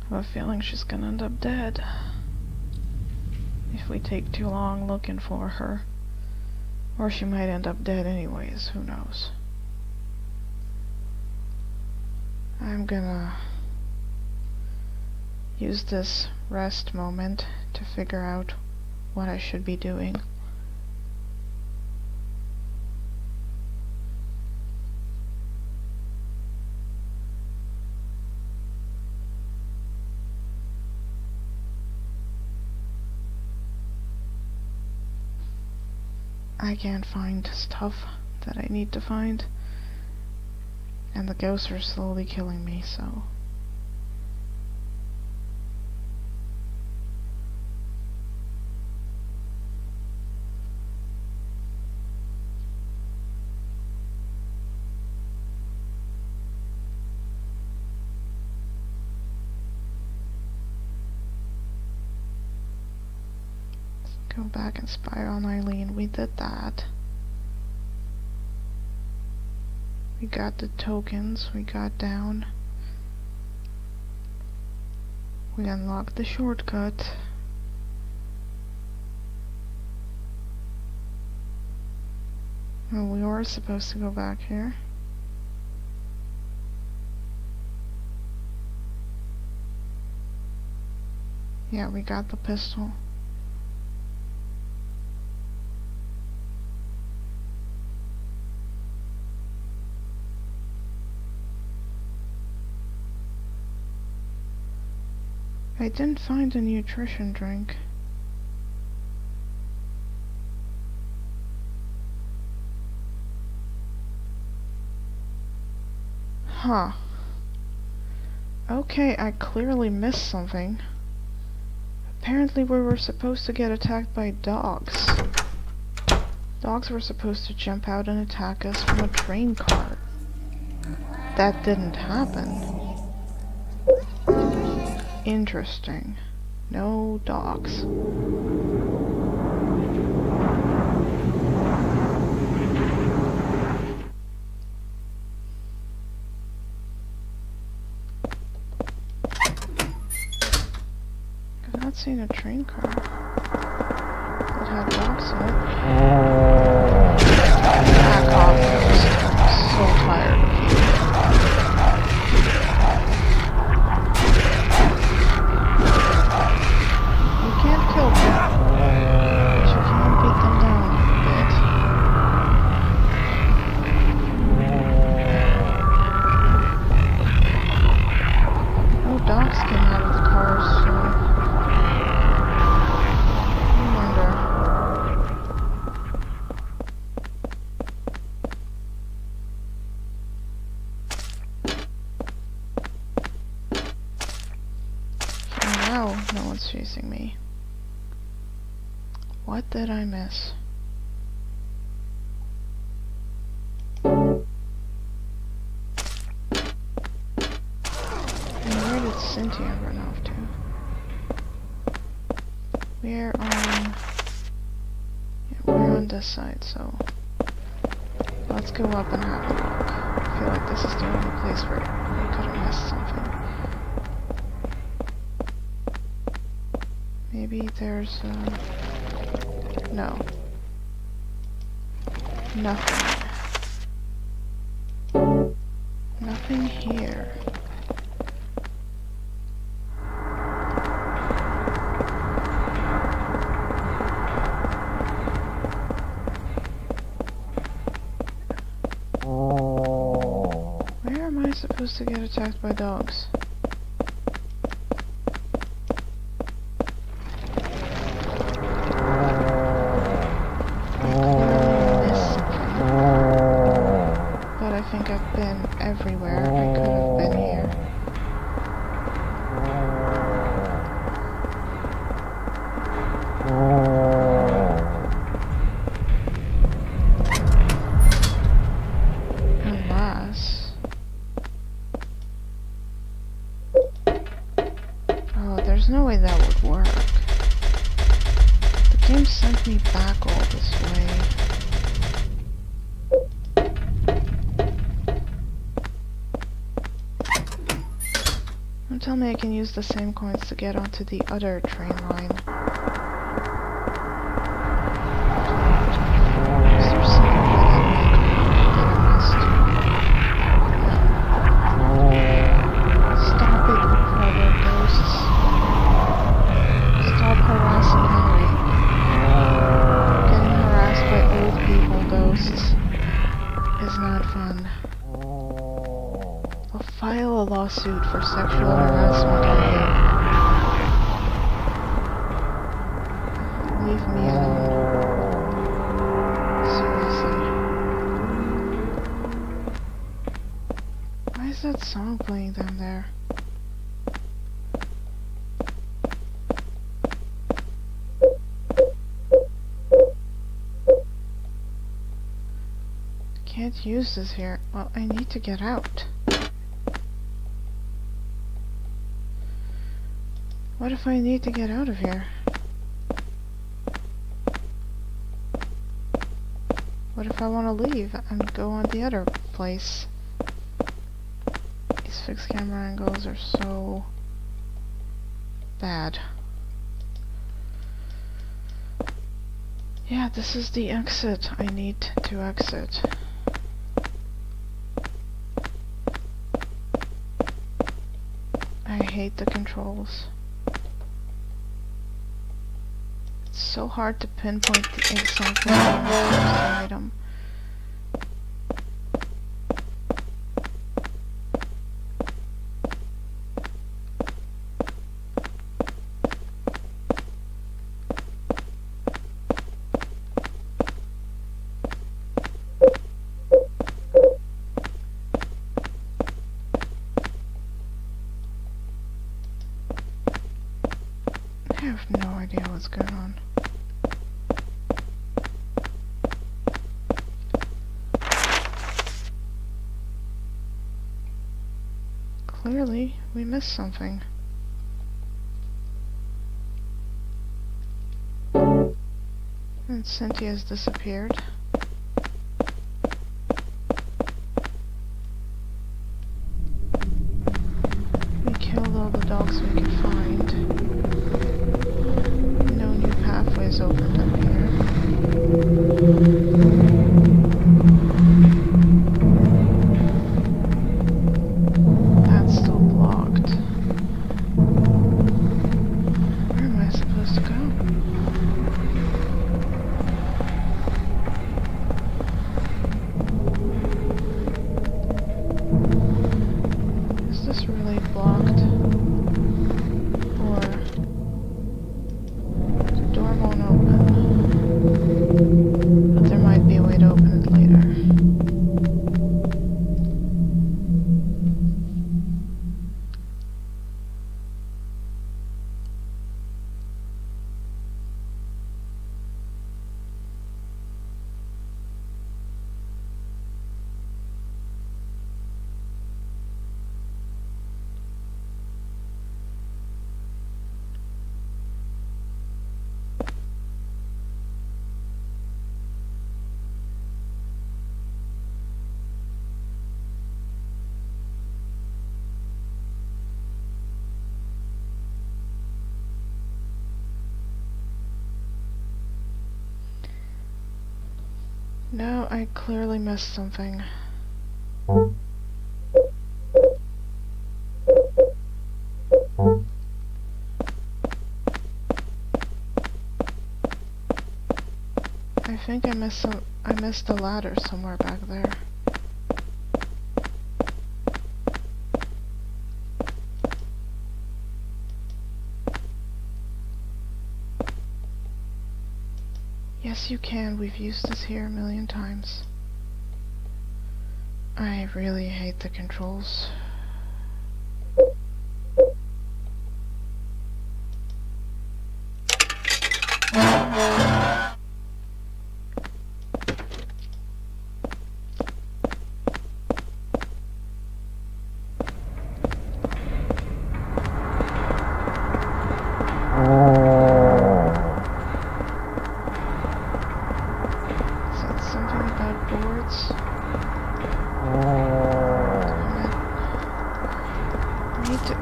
I have a feeling she's gonna end up dead if we take too long looking for her. Or she might end up dead anyways, who knows. I'm gonna use this rest moment to figure out what I should be doing. I can't find stuff that I need to find, and the ghosts are slowly killing me, so Go back and spy on Eileen. We did that. We got the tokens. We got down. We unlocked the shortcut. Well, we were supposed to go back here. Yeah, we got the pistol. I didn't find a nutrition drink. Huh. Okay, I clearly missed something. Apparently we were supposed to get attacked by dogs. Dogs were supposed to jump out and attack us from a train car. That didn't happen. Interesting. No dogs. I've not seen a train car that had dogs in it. Back off, ghost. I'm so tired of you. You can't kill them, but you can beat them down a bit. No dogs came out of the cars, so I wonder. For now, no one's chasing me. What did I miss? And where did Cynthia run off to? We're on this side, so let's go up and have a look. I feel like this is the only place where we could have missed something. Maybe there's no. Nothing. Nothing here. Where am I supposed to get attacked by dogs? I think I've been everywhere. I could have been here. Unless... oh, there's no way that would work. The game sent me back all this way. Don't tell me I can use the same coins to get onto the other train line. Is there something that I missed? No. Stop it, brother ghosts. Stop harassing Henry. Getting harassed by old people ghosts is not fun. I'll file a lawsuit for sexual harassment on you. Leave me alone. Seriously. Why is that song playing down there? Can't use this here. Well, I need to get out. What if I need to get out of here? What if I want to leave and go on the other place? These fixed camera angles are so bad. Yeah, this is the exit. I need to exit. I hate the controls. It's so hard to pinpoint the exact item. I have no idea what's going on. Clearly, we missed something. And Cynthia's disappeared. We killed all the dogs we could find. No new pathways opened up here. That's still blocked. Where am I supposed to go? Is this really blocked? Or the door won't open? But there might be a way to open it later. No, I clearly missed something. I think I missed a ladder somewhere back there. Yes, you can. We've used this here a million times. I really hate the controls.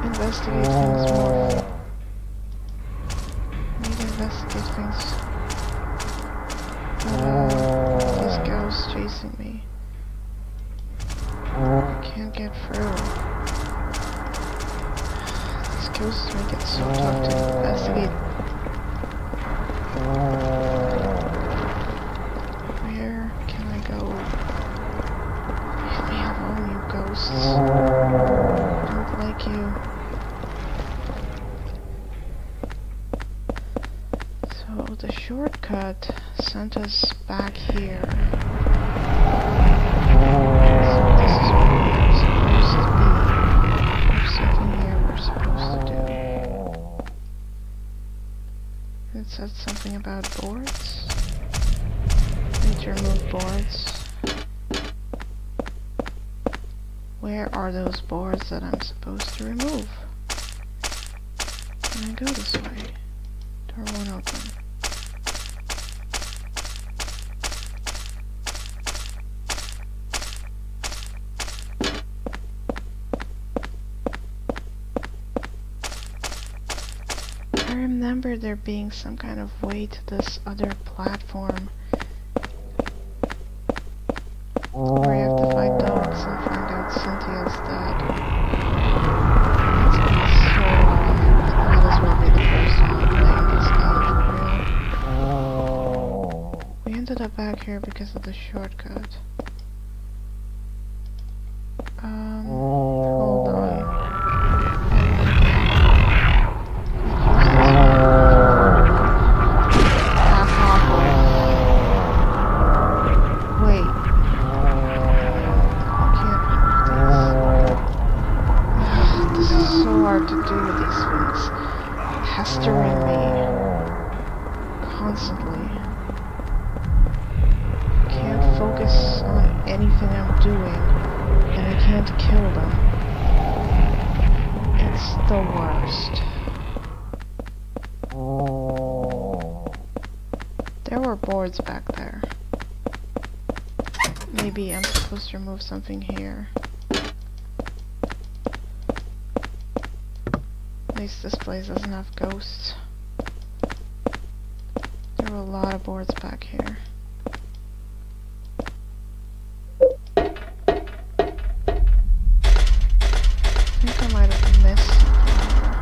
Investigate things more. Need to investigate things. These ghosts chasing me. I can't get through. These ghosts make it so tough to investigate. Where can I go? We have all you ghosts. I don't like you. So the shortcut sent us back here. So this is where we're supposed to be. There's something here we're supposed to do. It said something about boards. Need to remove boards. Where are those boards that I'm supposed to remove? Can I go this way? Door won't open. remember there being some kind of way to this other platform. Where you have to fight dogs and find out Cynthia's dead. It's been so long. Might as well be the first time I'm playing this game for real. We ended up back here because of the shortcut. Hold on. Wait. This is so hard to do with these things. Pestering me. Constantly. Can't focus on anything I'm doing. And I can't kill them. It's the worst. There were boards back there. Maybe I'm supposed to remove something here. At least this place doesn't have ghosts. There were a lot of boards back here. I think I might have missed something here.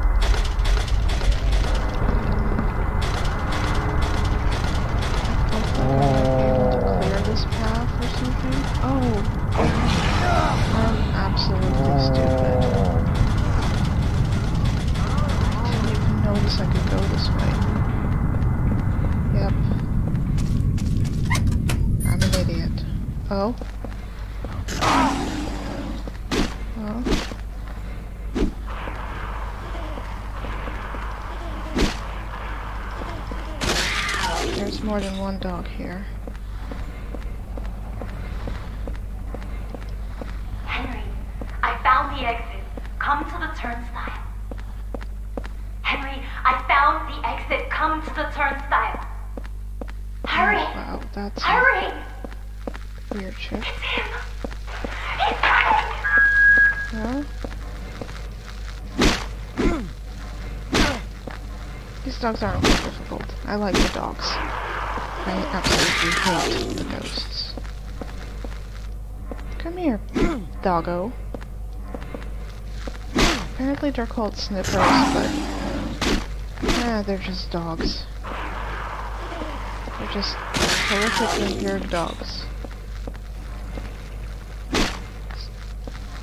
I thought I might be able to clear this path or something. Oh! I'm absolutely stupid. I didn't even notice I could go this way. Yep. I'm an idiot. Oh? Oh? There's more than one dog here. Henry, I found the exit. Come to the turnstile. Henry, I found the exit. Come to the turnstile. Hurry! Wow, that's a Hurry! weird shit. It's him! He's coming! Well, these dogs aren't so difficult. I like the dogs. I absolutely hate the ghosts. Come here, doggo. Apparently they're called snippers, but they're just dogs. They're just horrifically weird dogs.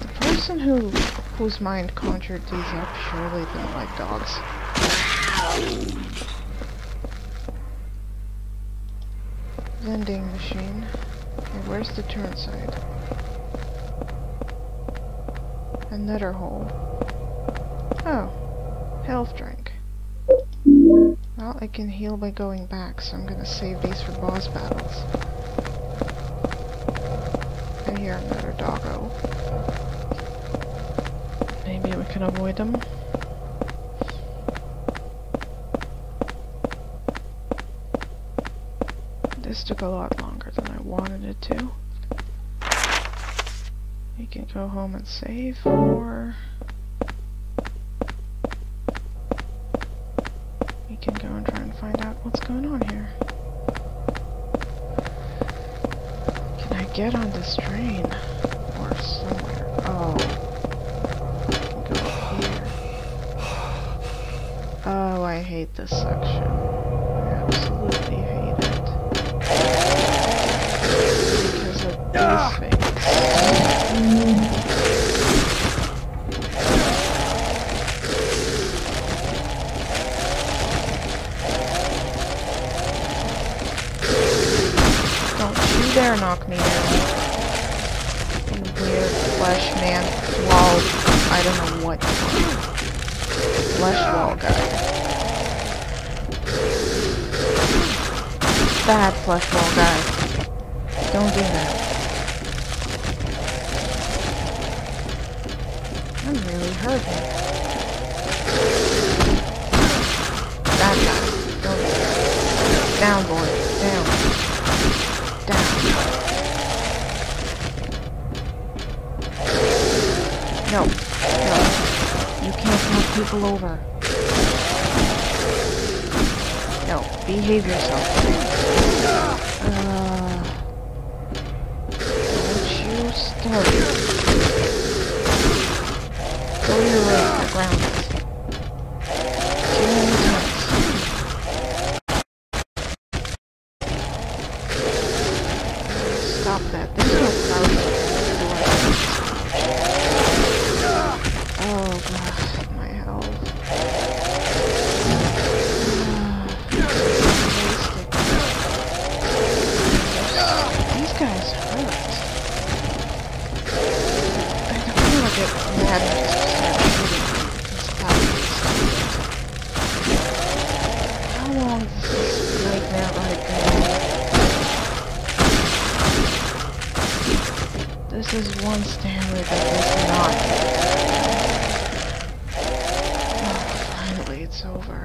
The person whose mind conjured these up surely didn't like dogs. Vending machine. Okay, where's the turn side? Another hole. Oh, health drink. Well, I can heal by going back, so I'm gonna save these for boss battles. I hear another doggo. Maybe we can avoid them. This took a lot longer than I wanted it to. We can go home and save, or we can go and try and find out what's going on here. Can I get on this train? Or somewhere? Oh. I can go up here. Oh, I hate this section. I absolutely hate it. Because of these things. Don't you dare knock me down. You weird flesh man. Wall. I don't know what you are. Flesh wall guy. Bad flesh wall guy. Don't do that. I'm really hurting. That guy. Don't do that. Down, boy. Down. Down. No. No. You can't knock people over. No, behave yourself. Don't you start. Go to your room, the ground. Too many times. Stop that. This is no problem. Oh god, my health. These guys hurt. I don't want to get mad and just start shooting and stop. How long does this nightmare ride go? This is one Stanley that does not. Oh, finally, it's over.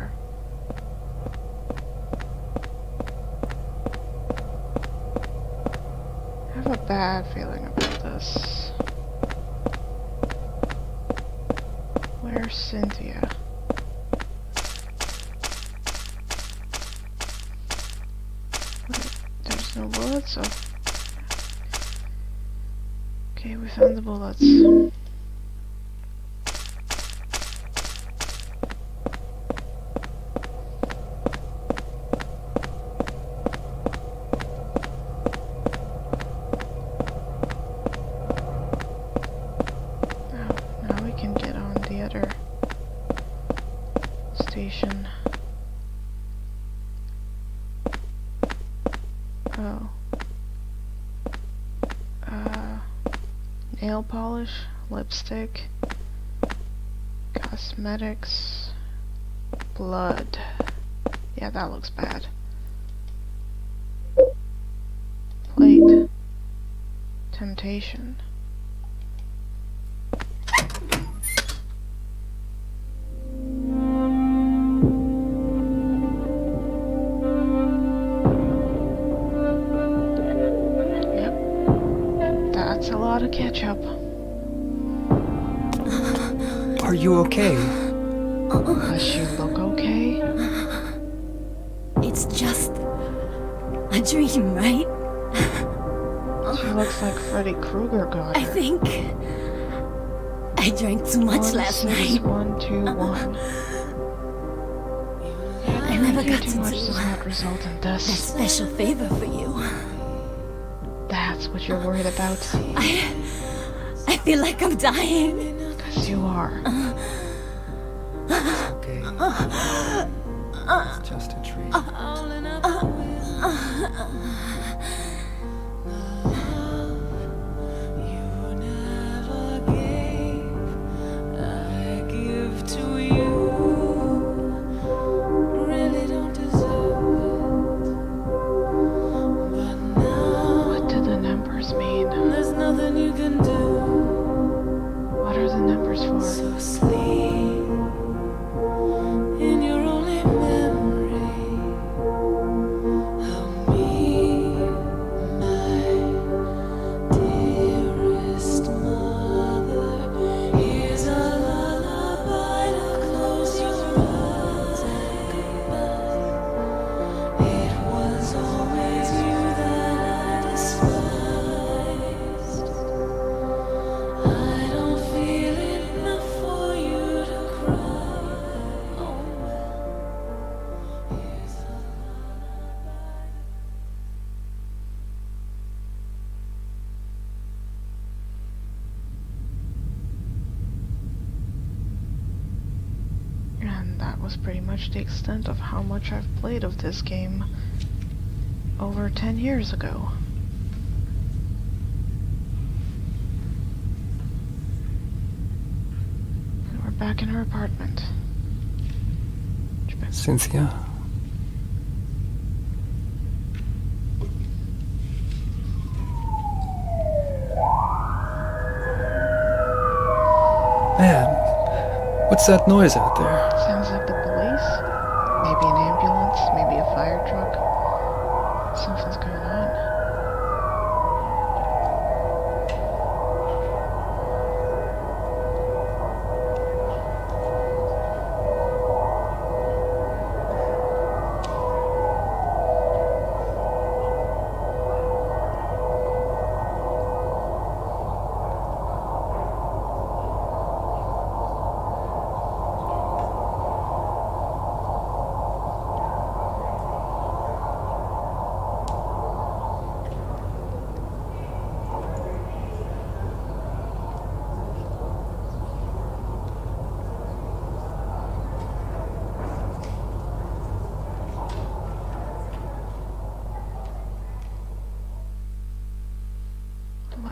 I have a bad feeling about this. Where's Cynthia? Wait, there's no bullets? Oh. Okay, we found the bullets. Now we can get on the other station. Oh. Nail polish, lipstick, cosmetics, blood. Yeah, that looks bad. Plate. Temptation. That's a lot of ketchup. Are you okay? Does she look okay? It's just a dream, right? She looks like Freddy Krueger got her. I think I drank too much last night. 16121. I never got Too to much do does not result in that death. special favor for you. That's what you're worried about. I feel like I'm dying. Because you are. Okay. It's just a dream. What do the numbers mean? There's nothing you can do. What are the numbers for? So sleep in your only memory of me, my dearest mother. Here's a lullaby to close your eyes and goodbye. It was always you that I despised. I don't feel enough for you to cry. Oh well, here's a lullaby. And that was pretty much the extent of how much I've played of this game over 10 years ago. And we're back in her apartment. Cynthia? Man, what's that noise out there? Sounds like the police. Maybe an ambulance, maybe a fire truck. Something's going on.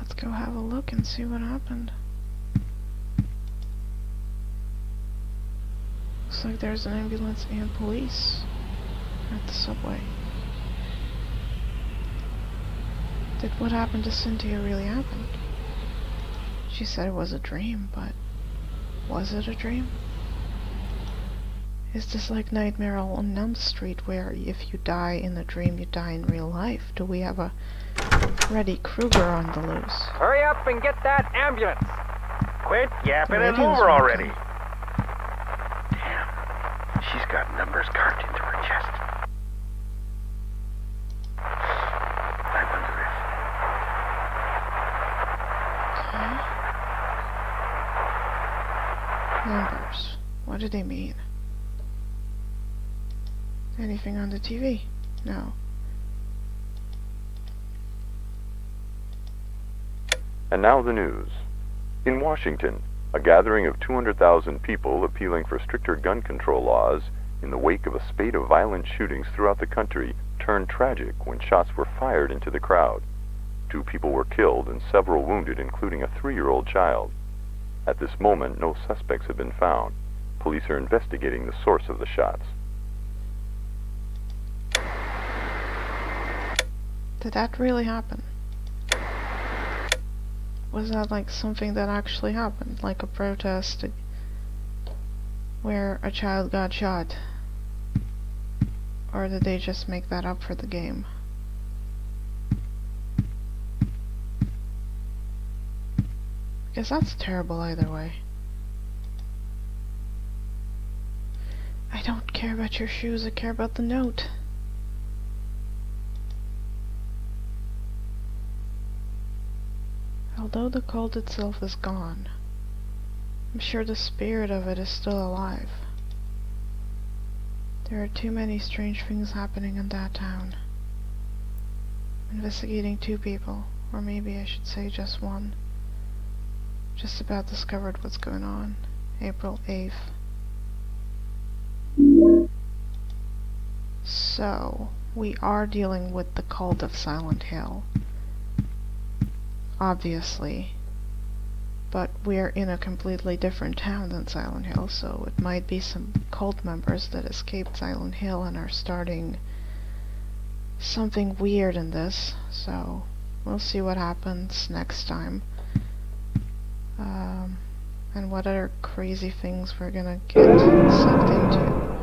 Let's go have a look and see what happened. Looks like there's an ambulance and police at the subway. Did what happened to Cynthia really happen? She said it was a dream, but was it a dream? Is this like Nightmare on Elm Street, where if you die in the dream, you die in real life? Do we have a Freddy Krueger on the loose? Hurry up and get that ambulance! Quit yapping and Radio's move her already. working. Damn. She's got numbers carved into her chest. I wonder if... Okay. Numbers. What do they mean? Anything on the TV? No. And now the news. In Washington, a gathering of 200,000 people appealing for stricter gun control laws in the wake of a spate of violent shootings throughout the country turned tragic when shots were fired into the crowd. 2 people were killed and several wounded, including a 3-year-old child. At this moment, no suspects have been found. Police are investigating the source of the shots. Did that really happen? Was that like something that actually happened? Like a protest where a child got shot? Or did they just make that up for the game? Because that's terrible either way. I don't care about your shoes, I care about the note. Although the cult itself is gone, I'm sure the spirit of it is still alive. There are too many strange things happening in that town. Investigating 2 people, or maybe I should say just 1. Just about discovered what's going on. April 8th. So, we are dealing with the cult of Silent Hill. Obviously, but we're in a completely different town than Silent Hill, so it might be some cult members that escaped Silent Hill and are starting something weird in this, so we'll see what happens next time, and what other crazy things we're gonna get sucked into.